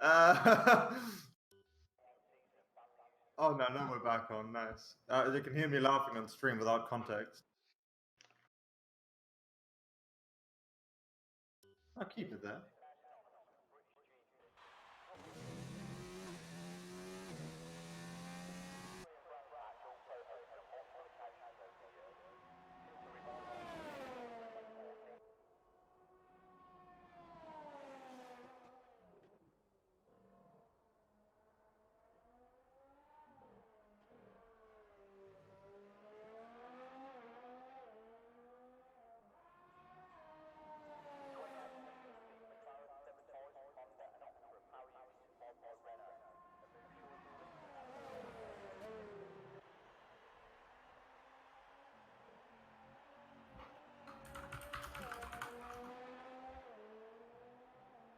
uh, oh no, now we're back on. Nice. You can hear me laughing on stream without context. I'll keep it there.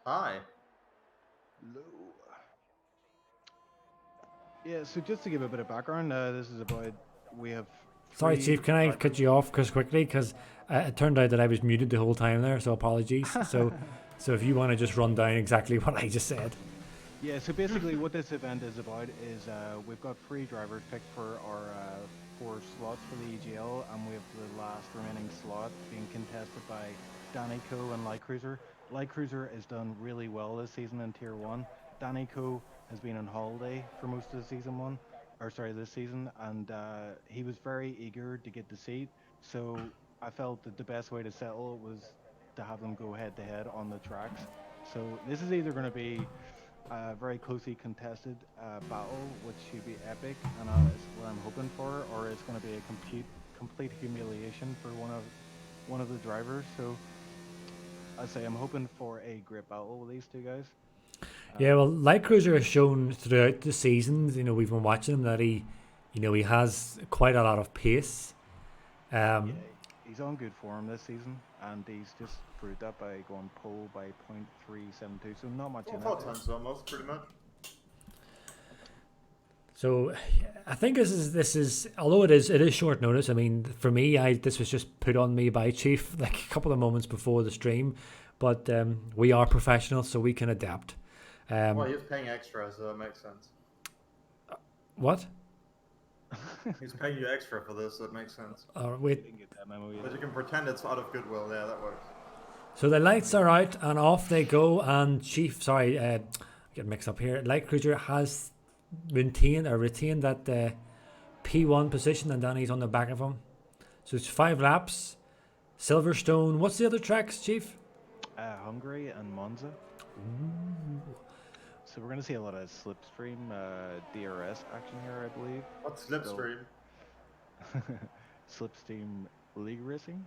Hi. Hello. Yeah, so just to give a bit of background, this is about we have. Sorry, three Chief, can I drivers- cut you off quickly? Because it turned out that I was muted the whole time there, so apologies. So if you want to just run down exactly what I just said. Yeah, so basically what this event is about is we've got 3 drivers picked for our 4 slots for the EGL, and we have the last remaining slot being contested by Danny Co and Light Cruiser. Light Cruiser has done really well this season in Tier 1. Danny Co has been on holiday for most of this season, and he was very eager to get the seat, so I felt that the best way to settle it was to have them go head to head on the tracks. So this is either going to be a very closely contested battle, which should be epic, and is what I'm hoping for, or it's going to be a complete humiliation for one of the drivers. So I say I'm hoping for a great battle with these 2 guys. Yeah, well, Light Cruiser has shown throughout the seasons, we've been watching him, that he has quite a lot of pace. Yeah, he's on good form this season, and he's just proved that by going pole by 0.372, so not much in 4 it. times almost, pretty much. So I think this is although it is short notice. I mean, for me, this was just put on me by Chief like a couple of moments before the stream, but we are professionals, so we can adapt. Well, he's paying extra, so that makes sense. What? He's paying you extra for this, so it makes sense. Wait. Didn't get that memo yet. But you can pretend it's out of goodwill. Yeah, that works. So the lights are out and off they go, and Chief, sorry, get mixed up here. Light Cruiser has retained that P1 position, and Danny's on the back of him. So it's 5 laps. Silverstone. What's the other tracks, Chief? Hungary and Monza. Ooh. So we're going to see a lot of slipstream DRS action here, I believe. What's Slipstream? Slipstream league racing.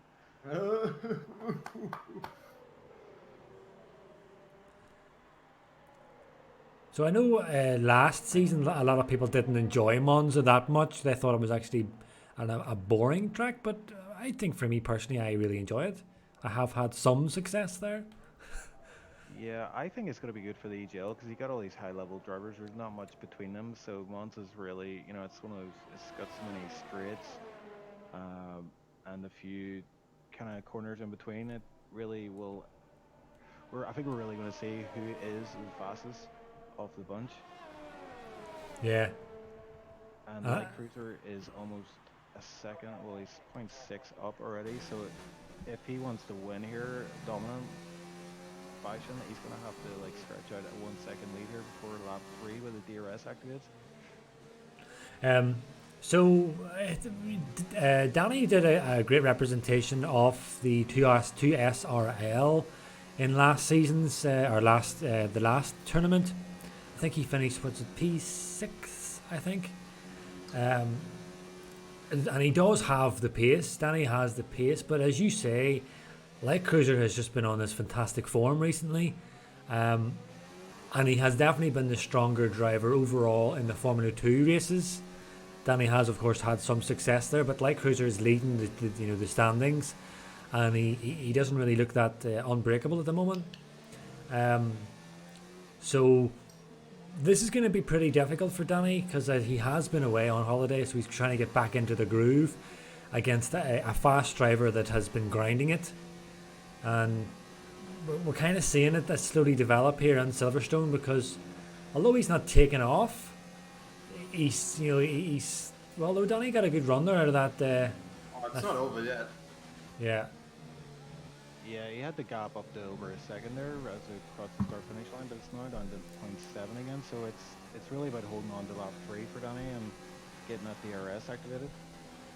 So I know last season a lot of people didn't enjoy Monza that much. They thought it was actually a boring track, but I think for me personally, I really enjoy it. I have had some success there. Yeah, I think it's going to be good for the EGL because you got all these high-level drivers. There's not much between them, so Monza's really, it's one of those. It's got so many straights, and a few kind of corners in between. It really will. I think we're really going to see who is the fastest of the bunch. Yeah. And Light Cruiser is almost a second. Well, he's 0.6 up already. So if he wants to win here, dominant fashion, he's going to have to stretch out a 1 second lead here before lap 3 with the DRS activates. So Danny did a great representation of the 2SRL in last season's the last tournament. I think he finished P6, I think. And he does have the pace. Danny has the pace, but as you say, Light Cruiser has just been on this fantastic form recently, and he has definitely been the stronger driver overall in the Formula 2 races. Danny has, of course, had some success there, but Light Cruiser is leading the standings, and he doesn't really look that unbreakable at the moment. So this is going to be pretty difficult for Danny because he has been away on holiday, so he's trying to get back into the groove against a fast driver that has been grinding it. And we're kind of seeing it that slowly develop here in Silverstone because although he's not taking off, he's well, although Danny got a good run there out of that. Oh, it's not over yet. Yeah. Yeah, he had the gap up to over a second there as it crossed the start finish line, but it's now down to 0.7 again. So it's really about holding on to lap 3 for Danny and getting that DRS activated.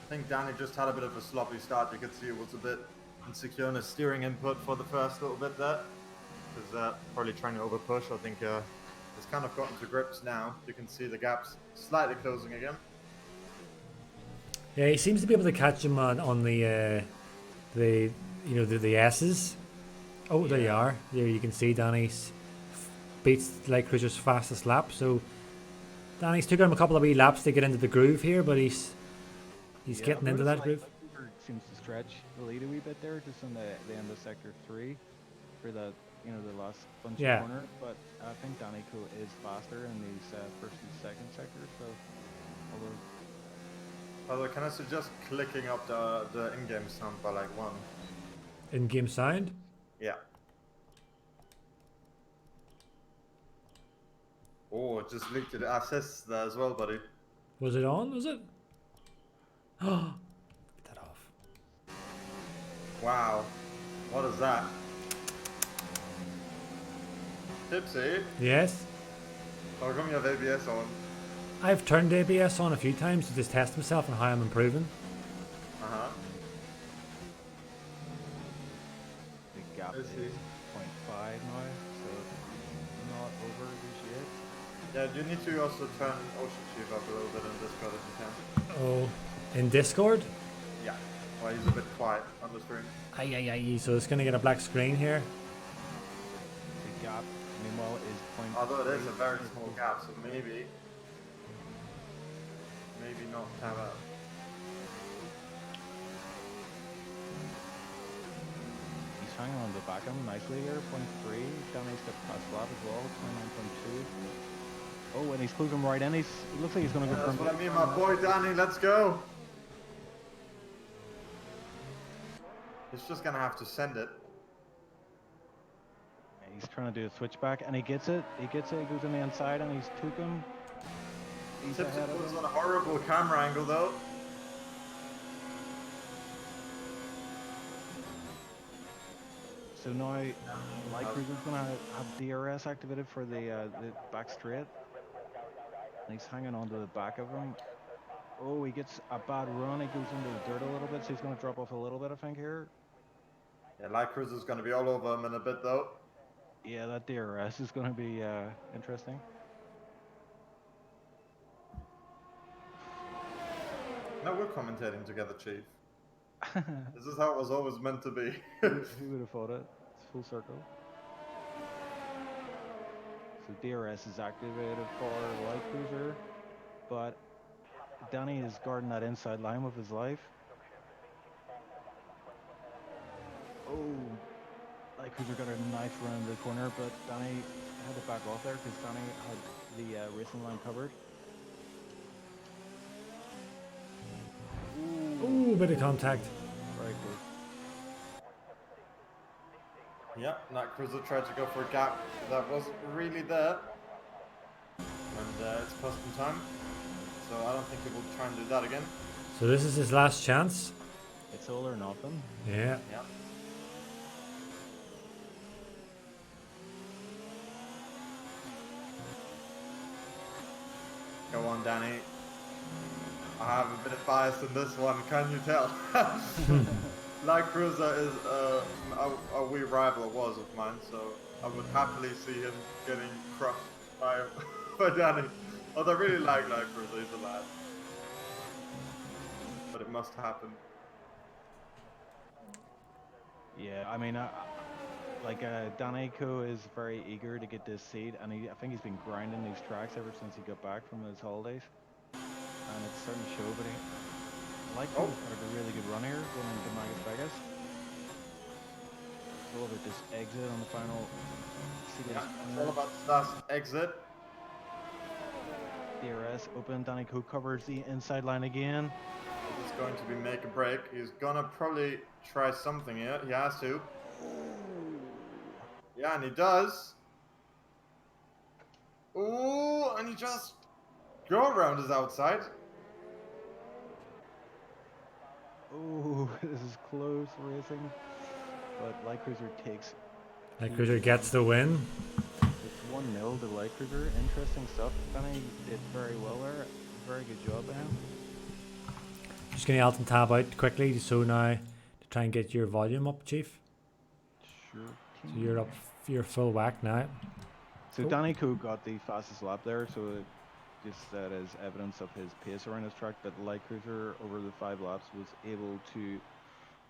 I think Danny just had a bit of a sloppy start. You could see it was a bit insecure in his steering input for the first little bit there. Because probably trying to over push. I think it's kind of gotten to grips now. You can see the gaps slightly closing again. Yeah, he seems to be able to catch him on the S's. Oh, there you are. There you can see Danny's beats Light Cruiser's fastest lap. So Danny's took him a couple of wee laps to get into the groove here, but he's getting into that groove. Seems to stretch the lead a wee bit there, just on the end of sector 3 for the the last bunch of corner. But I think Danny is faster in these first and second sectors. So Although, can I suggest clicking up the in-game sound by like 1? In-game sound? Yeah. Oh, it just leaked the assists there as well, buddy. Was it on? Was it? Oh, get that off. Wow. What is that? Tipsy? Yes? How come you have ABS on? I've turned ABS on a few times to just test myself and how I'm improving. Uh-huh. the gap is 0.5 now, so not over just yet. Yeah, you need to also turn OceanChief up a little bit in Discord if you can. Oh, in Discord? Yeah. Well, he's a bit quiet on the screen. Aye, so it's going to get a black screen here. The gap, meanwhile, is 0.3. Although it is a very small gap, so maybe not have a... He's hanging on the back of him nicely here, 0.3. Danny's got past lap as well, 29.2. Oh, and he's closing right in. It looks like he's going to go That's from... what I mean, my boy Danny, let's go! He's just gonna have to send it. He's trying to do a switchback, and he gets it. He goes on the inside, and he's took him. He's Tipsy ahead of puts him. on a horrible camera angle though. So now, Light Cruiser's going to have DRS activated for the back straight. And he's hanging onto the back of him. Oh, he gets a bad run. He goes into the dirt a little bit, so he's going to drop off a little bit, I think, here. Yeah, Light Cruiser's gonna be all over him in a bit though. Yeah, that DRS is going to be interesting. No, we're commentating together, Chief. This is how it was always meant to be. Who would have thought it? It's full circle. So DRS is activated for Light Cruiser, but Danny is guarding that inside line with his life. Oh, Light Cruiser got a nice run in the corner, but Danny had to back off there because Danny had the racing line covered. Ooh, bit of contact. Very good. Yeah, Light Cruiser tried to go for a gap that wasn't really there. And it's cost him time. So I don't think he will try and do that again. So this is his last chance. It's all or nothing. Yeah. Yeah. Go on, Danny. I have a bit of bias in this one, can you tell? Light Cruiser is a wee rival was of mine, so I would happily see him getting crushed by Danny. Although I really like Light Cruiser, he's a lad. But it must happen. Yeah, I mean, Danny is very eager to get this seat, and I think he's been grinding these tracks ever since he got back from his holidays. And it's starting to show, but Light Cruiser's got a really good run here going into Vegas. It's all about this exit on the final. Yeah, it's all about the last exit. DRS open, Danny covers the inside line again. It's going to be make or break. He's gonna probably try something here. He has to. Yeah, and he does. Ooh, and he just go around his outside. Oh, this is close racing. But Light Cruiser takes. Light Cruiser gets the win. It's 1-0 to Light Cruiser. Interesting stuff. Danny did very well there. Very good job by him. Just going to alt and tab out quickly, so now to try and get your volume up, Chief. Sure. So you're up, you're full whack now. So Danny Coe got the fastest lap there, so it just that is evidence of his pace around his track. But Light Cruiser over the 5 laps was able to.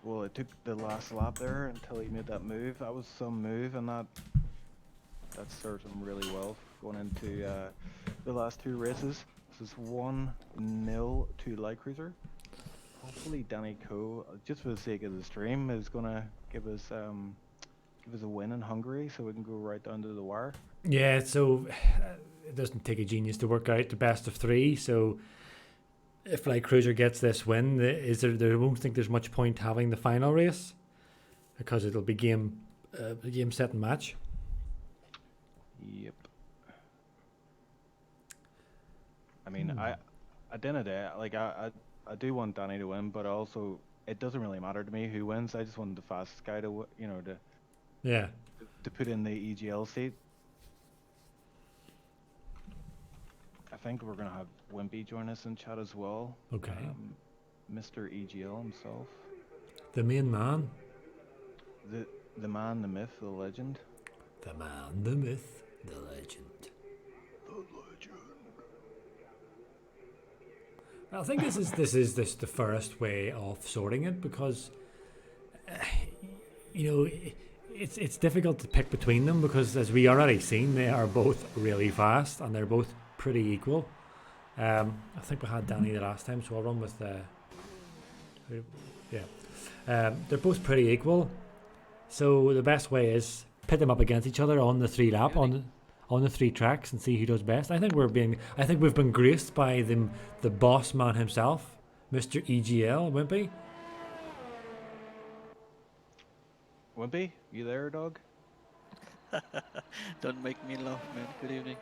Well, it took the last lap there until he made that move. That was some move, and that served him really well going into the last 2 races. This is 1-0 to Light Cruiser. Hopefully Danny Coe, just for the sake of the stream, is gonna give us a win in Hungary, so we can go right down to the wire. Yeah, so it doesn't take a genius to work out the best of 3. So if Light Cruiser gets this win, I won't think there's much point having the final race because it'll be game set and match. Yep. I mean, at the end of the day, like I do want Danny to win, but also it doesn't really matter to me who wins. I just want the fastest guy to, to put in the EGL seat. I think we're gonna have Wimpy join us in chat as well. Okay. Mr. EGL himself. The main man. The man, the myth, the legend. The man, the myth, the legend. I think this is the first way of sorting it because it's difficult to pick between them because as we already seen they are both really fast and they're both pretty equal. I think we had Danny the last time, so I'll run with they're both pretty equal. So the best way is pit them up against each other on the 3 lap on the 3 tracks and see who does best. I think we've been graced by the boss man himself, Mr. EGL Wimpy. Wimpy, you there, dog? Don't make me laugh, man. Good evening.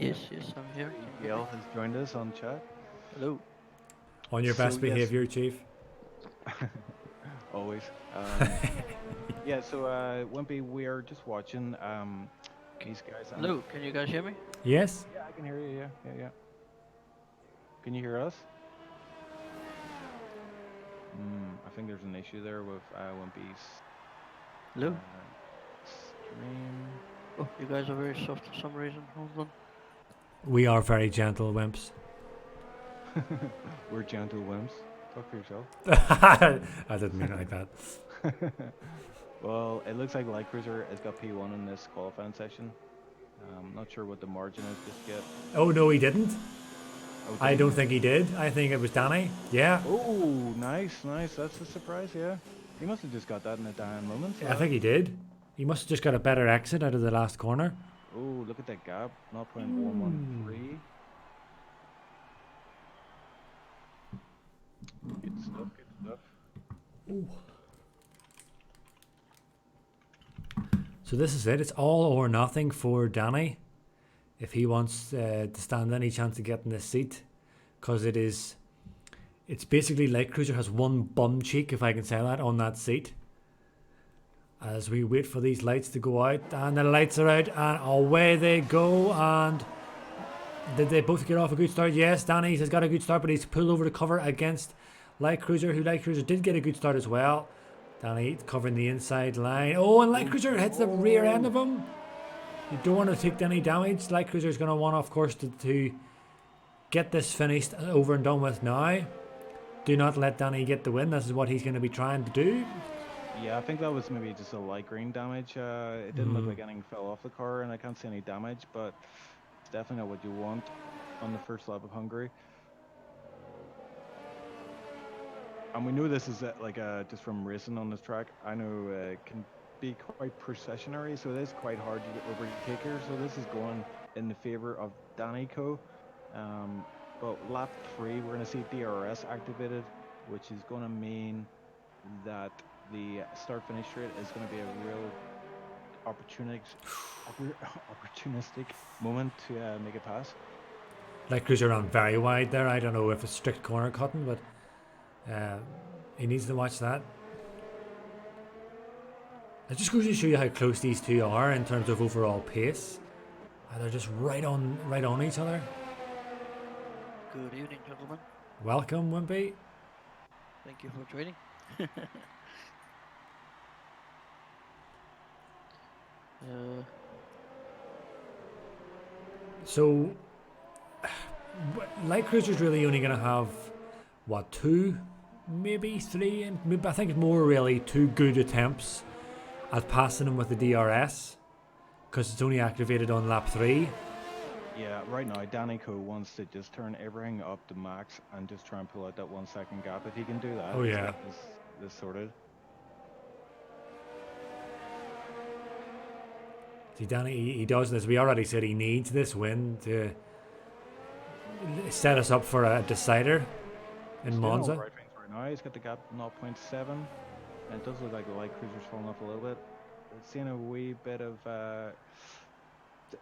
Yes, I'm here. EGL has joined us on chat. Hello. On your best behavior, Chief. Always. Yeah, so Wimpy, we are just watching these guys. Hello, can you guys hear me? Yes. Yeah, I can hear you. Yeah. Can you hear us? I think there's an issue there with Wimpy's. Hello. Stream. Oh, you guys are very soft for some reason. Hold on. We are very gentle wimps. We're gentle wimps. Talk for yourself. I didn't mean it like that. Well, it looks like Light Cruiser has got P1 in this qualifying session. Not sure what the margin is just yet. Oh no, he didn't. Okay. I don't think he did. I think it was Danny. Yeah. Oh, nice. That's a surprise, yeah. He must have just got that in a dying moment. So. I think he did. He must have just got a better exit out of the last corner. Oh, look at that gap. 0.113. Good stuff. Ooh. So this is it. It's all or nothing for Danny if he wants to stand any chance of getting this seat, because it's basically Light Cruiser has one bum cheek, if I can say that, on that seat. As we wait for these lights to go out, and the lights are out, and away they go. And did they both get off a good start? Yes, Danny has got a good start, but he's pulled over the cover against Light Cruiser, who Light Cruiser did get a good start as well. Danny covering the inside line. Oh, and Light Cruiser hits the rear end of him. You don't want to take any damage. Light Cruiser is going to want, of course, to get this finished over and done with now. Do not let Danny get the win. This is what he's going to be trying to do. Yeah, I think that was maybe just a light green damage. It didn't look like anything fell off the car, and I can't see any damage, but it's definitely not what you want on the first lap of Hungary. And we know this is just from racing on this track. I know it can be quite processionary, so it is quite hard to overtake here. So this is going in the favor of Danny Coe. But lap 3, we're going to see DRS activated, which is going to mean that the start-finish rate is going to be a real opportunistic moment to make a pass. Light Cruiser ran very wide there. I don't know if it's strict corner cutting, but he needs to watch that. It just goes to show you how close these two are in terms of overall pace. They're just right on each other. Good evening, gentlemen. Welcome, Wimpy. Thank you for joining. So, Light Cruiser's really only going to have, what, 2, maybe 3, and maybe, I think it's more really 2 good attempts at passing him with the DRS, because it's only activated on lap 3. Yeah, right now Danico wants to just turn everything up to max and just try and pull out that 1 second gap. If he can do that, Oh, he's yeah. got this sorted. See, Danny, he does this. We already said he needs this win to set us up for a decider in Still Monza. on right things right now. He's got the gap 0.7, and it does look like the Light Cruiser's falling off a little bit. It's seeing a wee bit of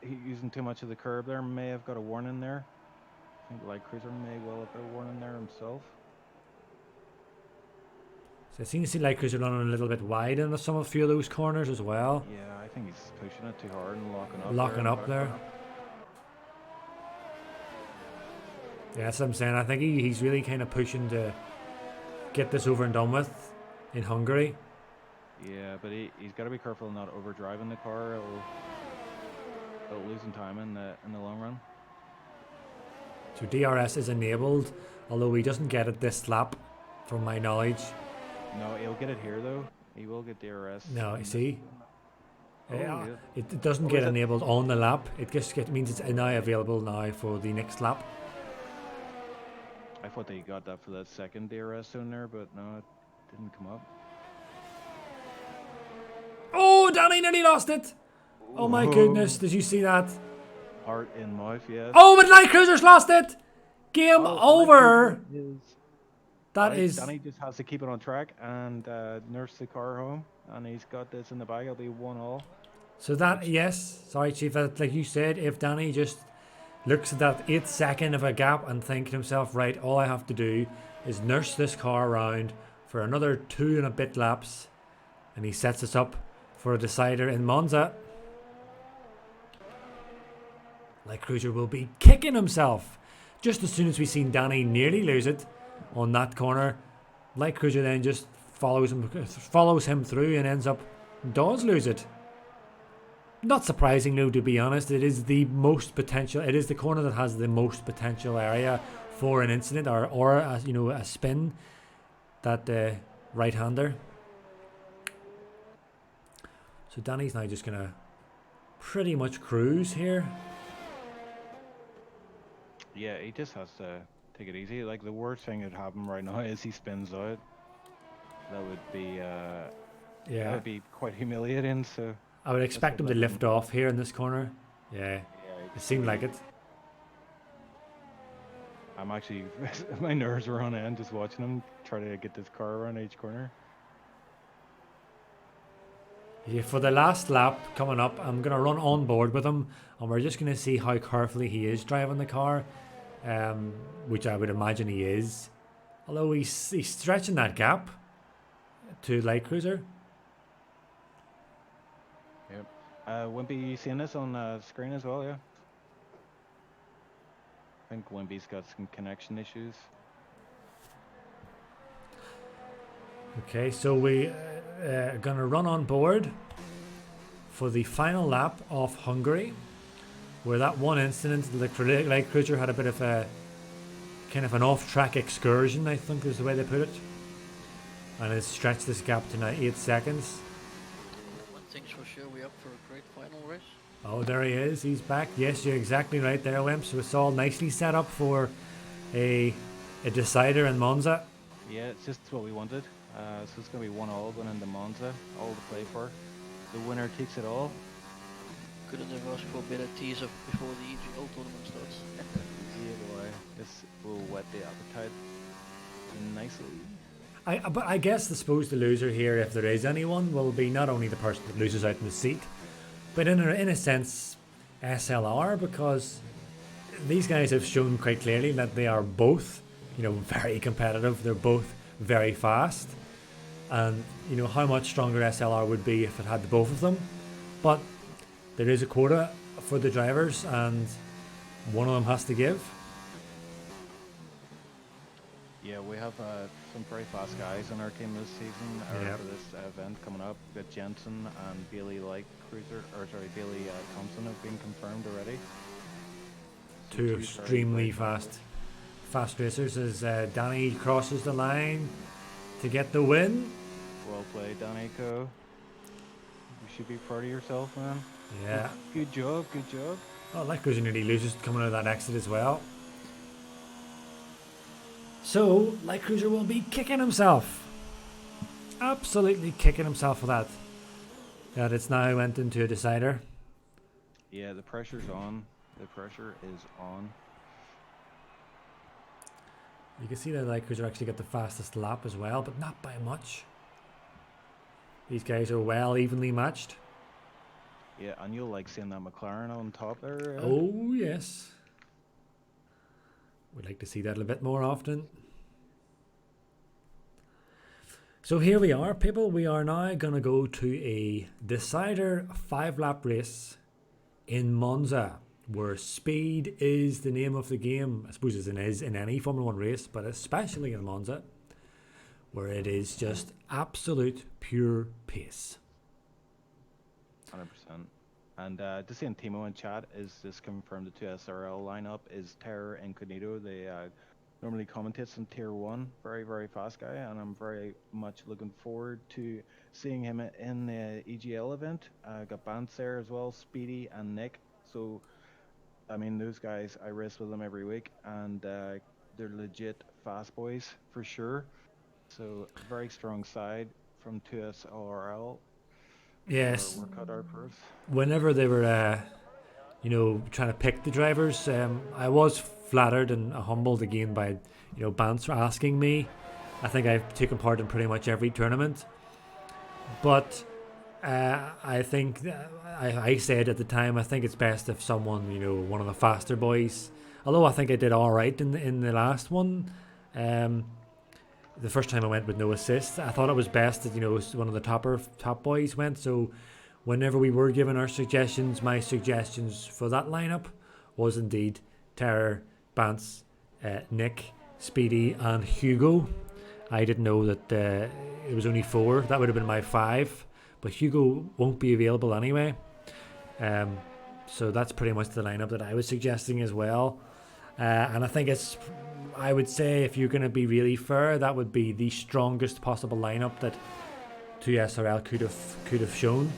using too much of the curb there. May have got a warning there. I think the Light Cruiser may well have got a warning there himself. So I seem to see Light Cruiser running a little bit wide in some of a few of those corners as well. Yeah, I think he's pushing it too hard and locking up. Locking there up there. Yeah, that's what I'm saying. I think he's really kind of pushing to get this over and done with in Hungary. Yeah, but he's got to be careful not overdriving the car. It'll lose him time in the long run. So DRS is enabled, although he doesn't get it this lap, from my knowledge. No, he'll get it here though. He will get DRS. No, you see, Yeah. it doesn't get enabled on the lap. It just means it's now available now for the next lap. I thought they got that for that second DRS zone there, but no, it didn't come up. Oh, Danny nearly lost it. Oh my goodness, did you see that? Heart in mouth, yes. Oh, but Light Cruiser's lost it. Game over. That is. Danny just has to keep it on track and nurse the car home, and he's got this in the bag. It'll be 1-1. So that, yes, sorry Chief, like you said, if Danny just looks at that 8th second of a gap and thinking to himself, right, all I have to do is nurse this car around for another 2 and a bit laps, and he sets us up for a decider in Monza. Light Cruiser will be kicking himself. Just as soon as we seen Danny nearly lose it on that corner, Light Cruiser then just follows him through and does lose it. Not surprising, though, to be honest. It is the most potential. It is the corner that has the most potential area for an incident or a spin. That right-hander. So Danny's now just gonna pretty much cruise here. Yeah, he just has to take it easy. Like, the worst thing that happen right now is he spins out. That would be that would be quite humiliating. So I would expect him to lift off here in this corner. Yeah, it seemed like it. I'm actually, my nerves are on end just watching him try to get this car around each corner. Yeah, for the last lap coming up, I'm going to run on board with him, and we're just going to see how carefully he is driving the car, which I would imagine he is. Although he's stretching that gap to Light Cruiser. Yep. Wimpy, you seeing this on the screen as well, yeah? I think Wimpy's got some connection issues. Okay, so we are going to run on board for the final lap of Hungary, where that one incident, the Light Cruiser had a bit of a kind of an off-track excursion, I think is the way they put it, and it stretched this gap to now 8 seconds. One thing's for sure, we're up for a great final race. Oh, there he is. He's back. Yes, you're exactly right there, Wimp. So it's all nicely set up for a decider in Monza. Yeah, it's just what we wanted. So it's going to be 1-1 going into Monza, all to play for. The winner takes it all. Couldn't have asked for a better teaser before the EGL tournament starts. Yeah, boy. This will whet the appetite nicely. But I guess, I suppose the loser here, if there is anyone, will be not only the person that loses out in the seat, but in a sense, SLR, because these guys have shown quite clearly that they are both, very competitive. They're both very fast, and how much stronger SLR would be if it had the both of them. But there is a quota for the drivers, and one of them has to give. Yeah, we have some very fast guys on our team this season, or for this event coming up. We've got Jensen and Bailey Bailey Thompson have been confirmed already. So Two extremely fast racers as Danny crosses the line to get the win. Well played, Danny Co. You should be proud of yourself, man. Yeah. Good job, good job. Oh, that goes nearly loses coming out of that exit as well. So, Light Cruiser will be kicking himself. Absolutely kicking himself for that. That it's now went into a decider. Yeah, the pressure's on. The pressure is on. You can see that Light Cruiser actually got the fastest lap as well, but not by much. These guys are well evenly matched. Yeah, and you'll like seeing that McLaren on top there. Oh, yes. We'd like to see that a little bit more often. So here we are, people. We are now going to go to a decider 5-lap race in Monza, where speed is the name of the game. I suppose it is in any Formula 1 race, but especially in Monza, where it is just absolute pure pace. 100%. And to see in Thimo in chat, is this confirmed the 2 SRL lineup is Terror Incognito. They normally commentates in Tier 1. Very, very fast guy, and I'm very much looking forward to seeing him in the EGL event. Got Bance there as well, Speedy and Nick. So, I mean, those guys, I race with them every week, and they're legit fast boys for sure. So, very strong side from 2SLRL. Yes. We're cut out for us. Whenever they were, trying to pick the drivers, I was flattered and humbled again by, Bance asking me. I think I've taken part in pretty much every tournament. But I think, I said at the time, I think it's best if someone, one of the faster boys, although I think I did all right in the last one. The first time I went with no assist, I thought it was best that one of the top boys went. So whenever we were given our suggestions, my suggestions for that lineup was indeed Terror, Bance, Nick, Speedy, and Hugo. I didn't know that it was only 4. That would have been my 5, but Hugo won't be available anyway. So that's pretty much the lineup that I was suggesting as well. And I think I would say, if you're going to be really fair, that would be the strongest possible lineup that 2SRL could have shown.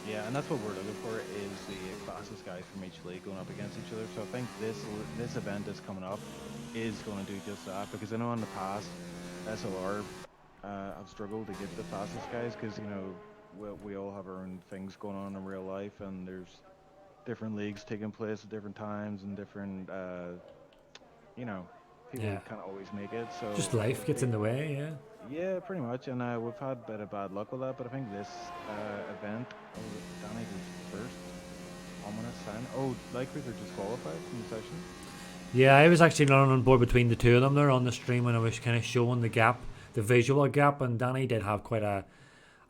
Yeah, and that's what we're looking for, is the fastest guys from each league going up against each other. So I think this event that's coming up is going to do just that, because I know in the past SLR have struggled to get the fastest guys, because we all have our own things going on in real life, and there's different leagues taking place at different times, and different people can't always make it. So just life gets in the way. Yeah, pretty much, and we've had a bit of bad luck with that, but I think this event, Danny was first, ominous sign. Oh, Light Cruiser just qualified from the session. Yeah, I was actually running on board between the two of them there on the stream when I was kind of showing the gap, the visual gap, and Danny did have quite I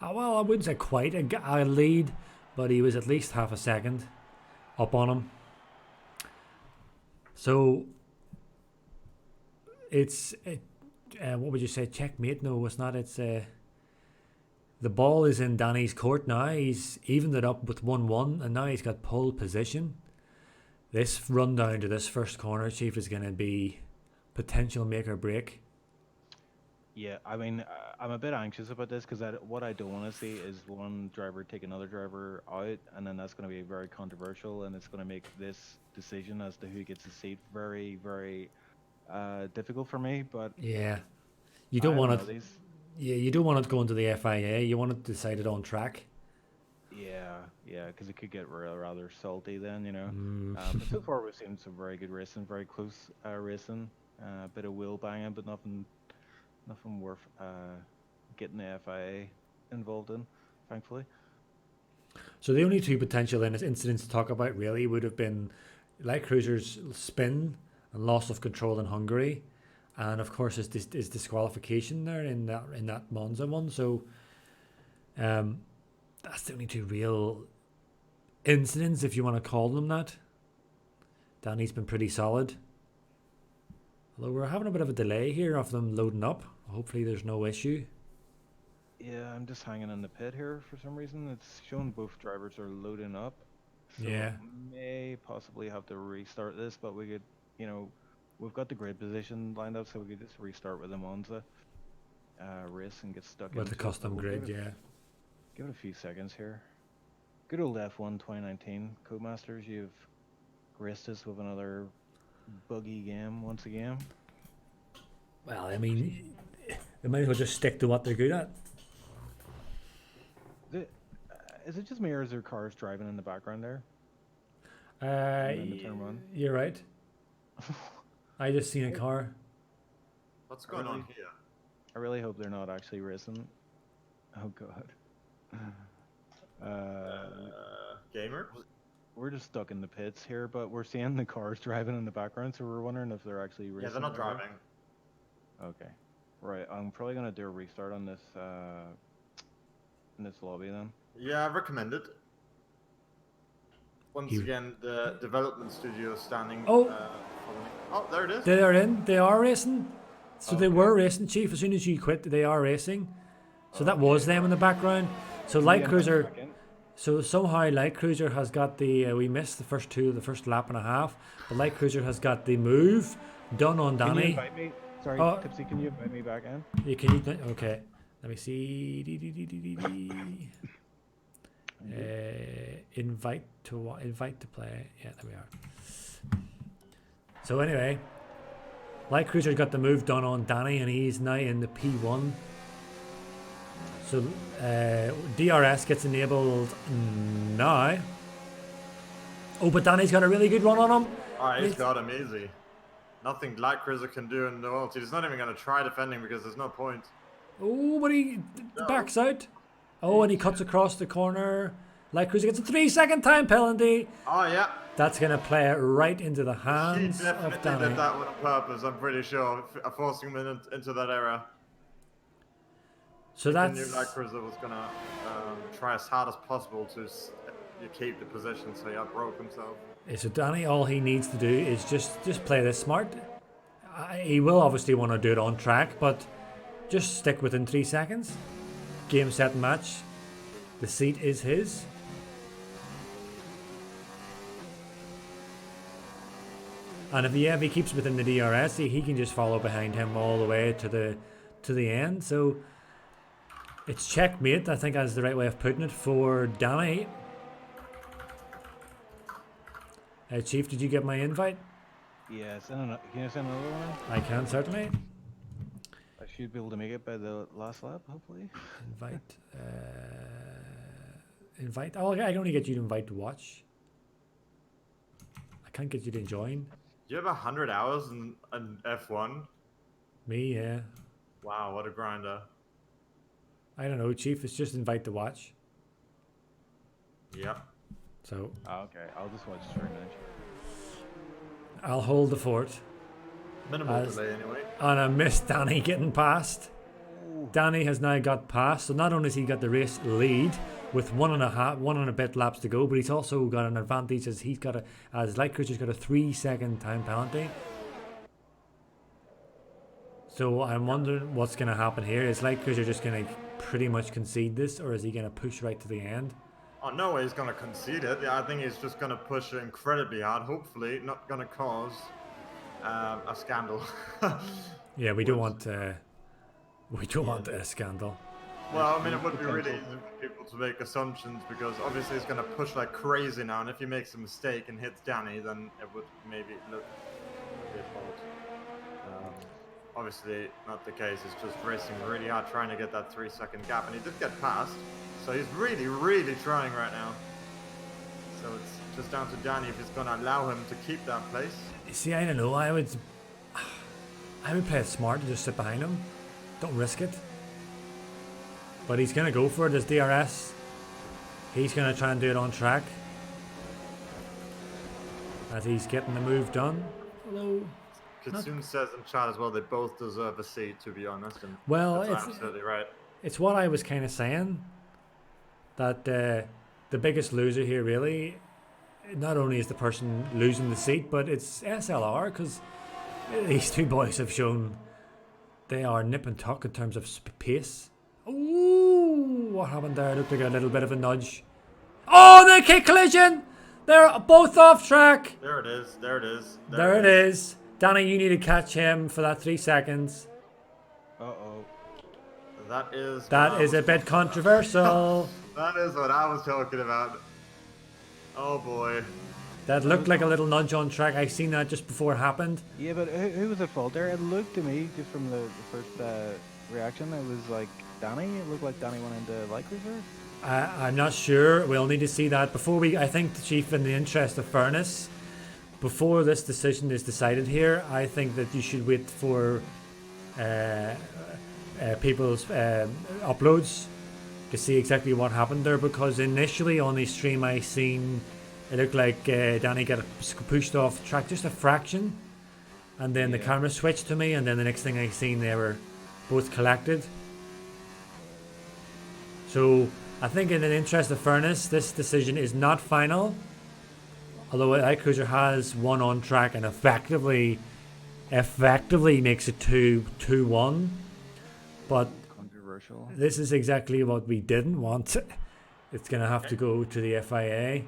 wouldn't say quite a lead, but he was at least half a second up on him. So what would you say? Checkmate? No, it's not. It's the ball is in Danny's court now. He's evened it up with 1-1, and now he's got pole position. This run down to this first corner, Chief, is going to be potential make or break. Yeah, I mean, I'm a bit anxious about this, because what I don't want to see is one driver take another driver out, and then that's going to be very controversial, and it's going to make this decision as to who gets the seat very, very difficult for me. But yeah, you don't want it. You don't want it going to the FIA. You want it decided on track. Yeah, because it could get rather salty then, But so far we've seen some very good racing, very close racing, a bit of wheel banging, but nothing worth getting the FIA involved in, thankfully. So the only two potential incidents to talk about really would have been Light Cruiser's spin and loss of control in Hungary, and of course his disqualification there in that Monza one. So that's the only two real incidents, if you want to call them that. Danny's been pretty solid. Although we're having a bit of a delay here of them loading up. Hopefully there's no issue. Yeah, I'm just hanging in the pit here for some reason. It's showing both drivers are loading up. So Yeah. may possibly have to restart this, but we could, you know, we've got the grid position lined up, so we could just restart with the Monza race and get stuck With the into it. custom We'll grid, give it, yeah. Give it a few seconds here. Good old F1 2019 Codemasters, you've graced us with another buggy game once again. Well, I mean, they might as well just stick to what they're good at. Is it just me or is there cars driving in the background there? In the turn one? You're right. I just seen a car. What's going on here? I really hope they're not actually racing. Oh god. Gamer? We're just stuck in the pits here, but we're seeing the cars driving in the background, so we're wondering if they're actually racing. Yeah, they're not or not. driving. Okay. Right, I'm probably gonna do a restart on this in this lobby then. Yeah, I recommend it. Once again, the development studio is standing. Oh. Oh, there it is. They are in. They are racing. So they Okay. were racing, Chief. As soon as you quit, they are racing. So that was them in the background. So Light Cruiser. So somehow Light Cruiser has got the. We missed the first lap and a half. But Light Cruiser has got the move done on Can you Danny. invite me? Sorry, Oh. Tipsy, can you invite me back in? You can. Okay. Let me see. Invite to play. Yeah, there we are. So anyway, Light Cruiser's got the move done on Danny, and he's now in the P1. So DRS gets enabled now. Oh, but Danny's got a really good run on him. Alright, he's got him easy. Nothing Light Cruiser can do in the world. He's not even going to try defending because there's no point. Oh, but he backs out. Oh, and he cuts across the corner. Light Cruiser gets a 3-second time penalty. Oh, yeah. That's going to play it right into the He hands definitely of Danny. did that on purpose, I'm pretty sure. Forcing him into that era. So I knew that's... Light Cruiser was going to try as hard as possible to keep the position, so he outbroke himself. So Danny, all he needs to do is just play this smart. He will obviously want to do it on track, but just stick within 3 seconds. Game, set, match. The seat is his. And if he keeps within the DRS, he can just follow behind him all the way to the end. So it's checkmate, I think that's the right way of putting it, for Danny. Chief, did you get my invite? Yeah, can you send another one? I can, certainly. I should be able to make it by the last lap, hopefully. Invite. Oh, I can only get you to invite to watch. I can't get you to join. Do you have 100 hours in F1? Me, yeah. Wow, what a grinder. I don't know, Chief. It's just invite to watch. Yep. So Oh, okay, I'll just watch straight match. I'll hold the fort. Minimal delay anyway. And I missed Danny getting past. Danny has now got past. So not only has he got the race lead with one and a bit laps to go, but he's also got an advantage as Light Cruiser's got a 3-second time penalty. So I'm wondering what's going to happen here. Is Light Cruiser just going to pretty much concede this, or is he going to push right to the end? Oh, no way he's going to concede it. Yeah, I think he's just going to push incredibly hard. Hopefully, not going to cause a scandal. Yeah, we don't want a scandal. Well, I mean, it would be really easy for people to make assumptions because obviously he's going to push like crazy now, and if he makes a mistake and hits Danny, then it would maybe look like his fault. Obviously, not the case. He's just racing really hard, trying to get that 3-second gap, and he did get past. So he's really, really trying right now. So it's just down to Danny if he's going to allow him to keep that place. See, I don't know. I would play it smart and just sit behind him. Don't risk it. But he's going to go for it as DRS. He's going to try and do it on track. As he's getting the move done. Although, Kitsune says in chat as well, they both deserve a seat, to be honest. And well, that's absolutely right. It's what I was kind of saying. That the biggest loser here, really, not only is the person losing the seat, but it's SLR, because these two boys have shown they are nip and tuck in terms of pace. Ooh, what happened there? Looked like a little bit of a nudge. Oh, the kick collision! They're both off track. There it is. There it is. There it is. Danny, you need to catch him for that 3 seconds. Uh-oh. That is a bit controversial. That is what I was talking about. Oh boy. That looked like a little nudge on track. I seen that just before it happened. Yeah, but who was at fault there? It looked to me, just from the first reaction, it was like Danny. It looked like Danny went into light cruiser. I'm not sure. We'll need to see that before we. I think the Chief, in the interest of fairness, before this decision is decided here, I think that you should wait for people's uploads to see exactly what happened there. Because initially on the stream, I seen it looked like Danny got pushed off track just a fraction, and then the camera switched to me, and then the next thing I seen, they were both collected. So I think in the interest of fairness, this decision is not final. Although Light Cruiser has one on track and effectively makes it 2-1. But controversial. This is exactly what we didn't want. It's going to have to go to the FIA.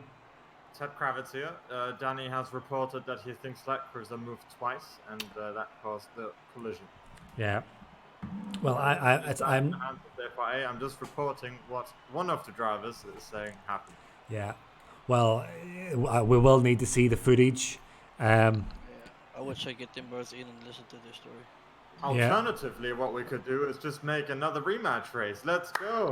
Ted Kravitz here. Danny has reported that he thinks Light Cruiser moved twice, and that caused the collision. Yeah. Well, I'm just reporting what one of the drivers is saying happened. Yeah. Well, we will need to see the footage. I would say get them both in and listen to this story. Alternatively, what we could do is just make another rematch race. Let's go.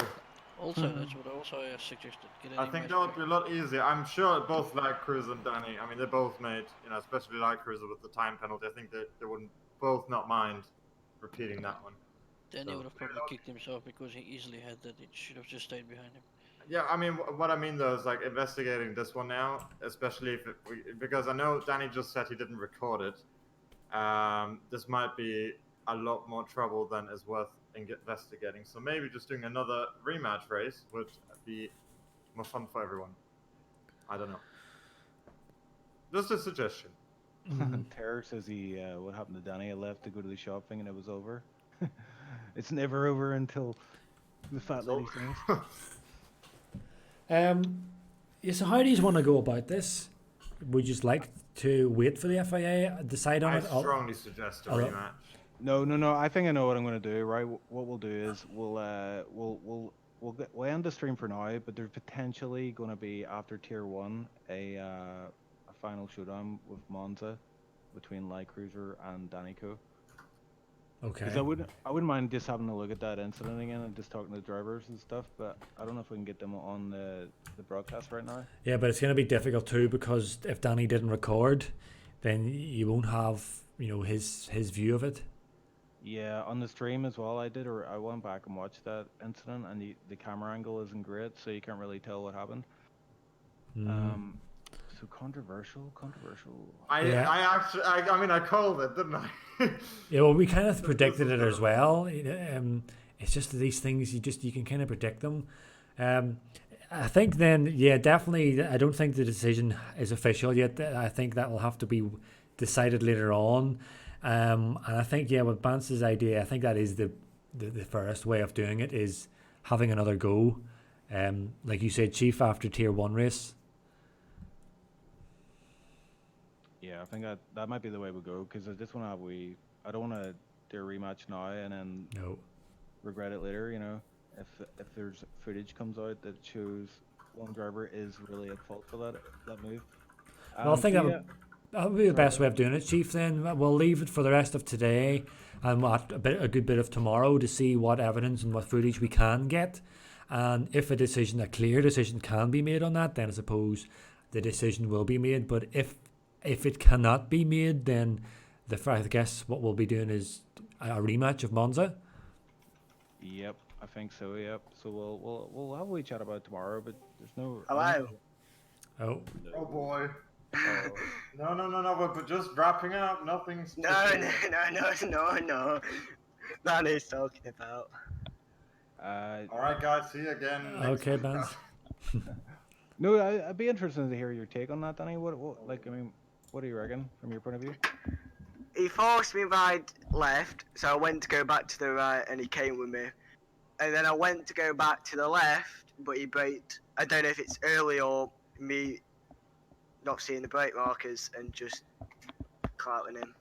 Also, that's what I suggested. I think that would be a lot easier. I'm sure both Light Cruiser and Danny, I mean, they both made, especially Light Cruiser with the time penalty, I think they wouldn't both not mind repeating that one. Danny would have probably kicked himself because he easily had that. It should have just stayed behind him. Yeah, I mean, what I mean though is like investigating this one now, especially because I know Danny just said he didn't record it. This might be a lot more trouble than is worth investigating. So maybe just doing another rematch race would be more fun for everyone. I don't know. Just a suggestion. Terror says what happened to Danny? I left to go to the shopping and it was over. It's never over until the fat lady sings. So how do you want to go about this? Would you just like to wait for the FIA decide on it? I strongly suggest a rematch. No. I think I know what I'm going to do. Right, what we'll do is we'll end the stream for now. But there's potentially going to be after Tier 1 a final showdown with Monza between Light Cruiser and Danico. Okay. Because I wouldn't mind just having a look at that incident again and just talking to the drivers and stuff, but I don't know if we can get them on the broadcast right now. Yeah, but it's going to be difficult too, because if Danny didn't record, then you won't have his view of it. Yeah, on the stream as well, I went back and watched that incident, and the camera angle isn't great, so you can't really tell what happened. So controversial. I called it, didn't I? Yeah, well, we kind of predicted it as well. It's just these things you can kind of predict them. I think then, yeah, definitely. I don't think the decision is official yet. I think that will have to be decided later on. And I think, yeah, with Bance's idea, I think that is the fairest way of doing it, is having another go. Like you said, Chief, after Tier 1 race. Yeah, I think that might be the way we go, because I just want to I don't want to do a rematch now and then regret it later. If there's footage comes out that shows one driver is really at fault for that move. Well, I think that would be the best way of doing it, Chief. Then we'll leave it for the rest of today and a good bit of tomorrow to see what evidence and what footage we can get, and if a clear decision can be made on that, then I suppose the decision will be made. But if it cannot be made, then I guess what we'll be doing is a rematch of Monza. Yep, I think so. Yep. So we'll have a wee chat about it tomorrow, but there's no. Hello. Oh, Oh boy. Oh. No, we're just wrapping up. Nothing's. No. That is talking about. Alright, guys, see you again. Next okay, week. Benz. No, I'd be interested to hear your take on that, Danny. What what do you reckon from your point of view? He forced me right left, so I went to go back to the right, and he came with me. And then I went to go back to the left, but he braked. I don't know if it's early or me not seeing the brake markers and just clouting him.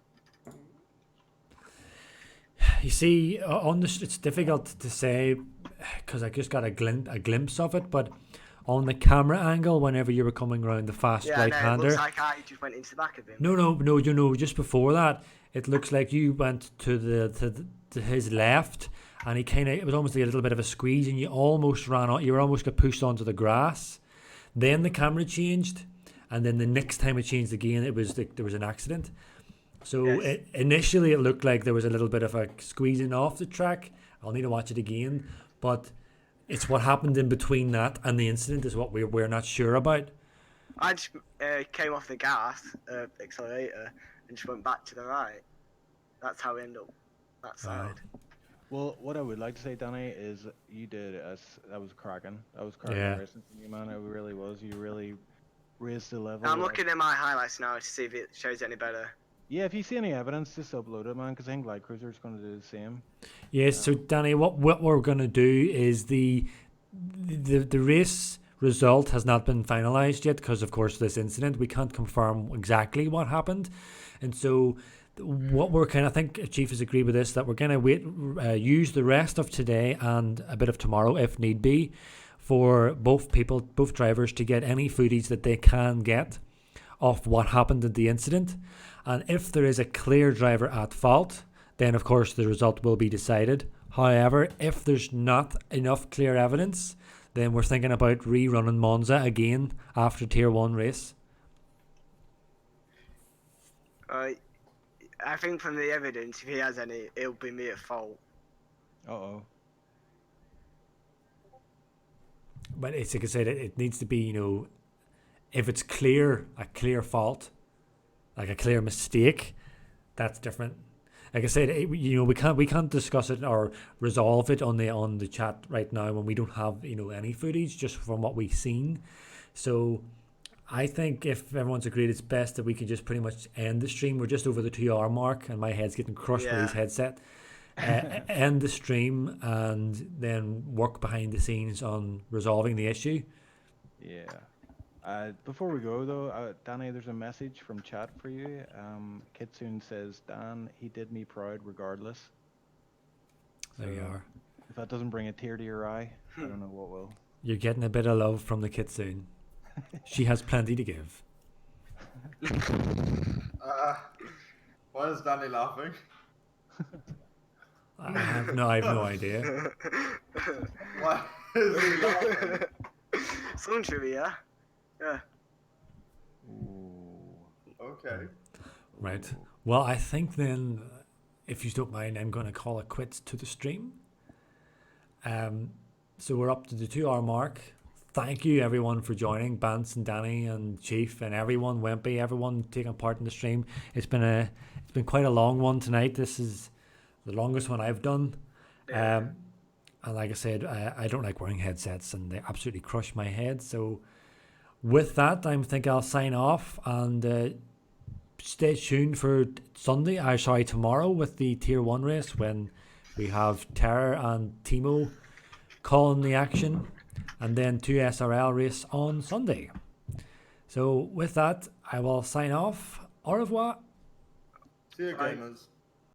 You see, on this, it's difficult to say because I just got a glimpse of it, but on the camera angle, whenever you were coming around the fast Yeah, right-hander, no, it looks like I just went into the back of him. no, just before that, it looks like you went to his left, and it was almost like a little bit of a squeeze, and you almost got pushed onto the grass. Then the camera changed, and then the next time it changed again, there was an accident. So Yes. Initially it looked like there was a little bit of a squeezing off the track. I'll need to watch it again, but it's what happened in between that and the incident is what we're not sure about. I just came off the gas accelerator and just went back to the right. That's how I ended up that side. Well, what I would like to say, Danny, is you did that was cracking. That was cracking Yeah. racing from you, man. It really was. You really raised the level. Now I'm of- looking at my highlights now to see if it shows any better. Yeah, if you see any evidence, just upload it, man, because I think Light Cruiser's going to do the same. Yes, so Danny, what we're going to do is the race result has not been finalised yet because, of course, this incident. We can't confirm exactly what happened. And so what we're I think Chief has agreed with this, that we're going to use the rest of today and a bit of tomorrow, if need be, for both drivers to get any footage that they can get of what happened at the incident. And if there is a clear driver at fault, then of course the result will be decided. However, if there's not enough clear evidence, then we're thinking about rerunning Monza again after Tier 1 race. I think from the evidence, if he has any, it'll be me at fault. Uh-oh. But it's like I said, it needs to be, if it's clear, a clear fault, like a clear mistake, that's different. Like I said, we can't discuss it or resolve it on the chat right now when we don't have any footage just from what we've seen. So I think if everyone's agreed, it's best that we can just pretty much end the stream. We're just over the 2-hour mark, and my head's getting crushed by his headset. End the stream and then work behind the scenes on resolving the issue. Yeah. Before we go, though, Danny, there's a message from chat for you. Kitsune says, Dan, he did me proud regardless. There you are. If that doesn't bring a tear to your eye, I don't know what will. You're getting a bit of love from the kitsune. She has plenty to give. Why is Danny laughing? I have no idea. Why is he laughing? Some trivia. Yeah. Ooh. Okay. Right. Well, I think then, if you don't mind, I'm going to call it quits to the stream. So we're up to the 2-hour mark. Thank you everyone for joining, Bance and Danny and Chief and everyone, Wimpy, everyone taking part in the stream. It's been quite a long one tonight. This is the longest one I've done. And like I said, I don't like wearing headsets and they absolutely crush my head. So with that, I think I'll sign off and stay tuned for tomorrow with the Tier 1 race when we have Terror and Thimo calling the action, and then 2 SRL race on Sunday. So with that, I will sign off. Au revoir. See you, gamers.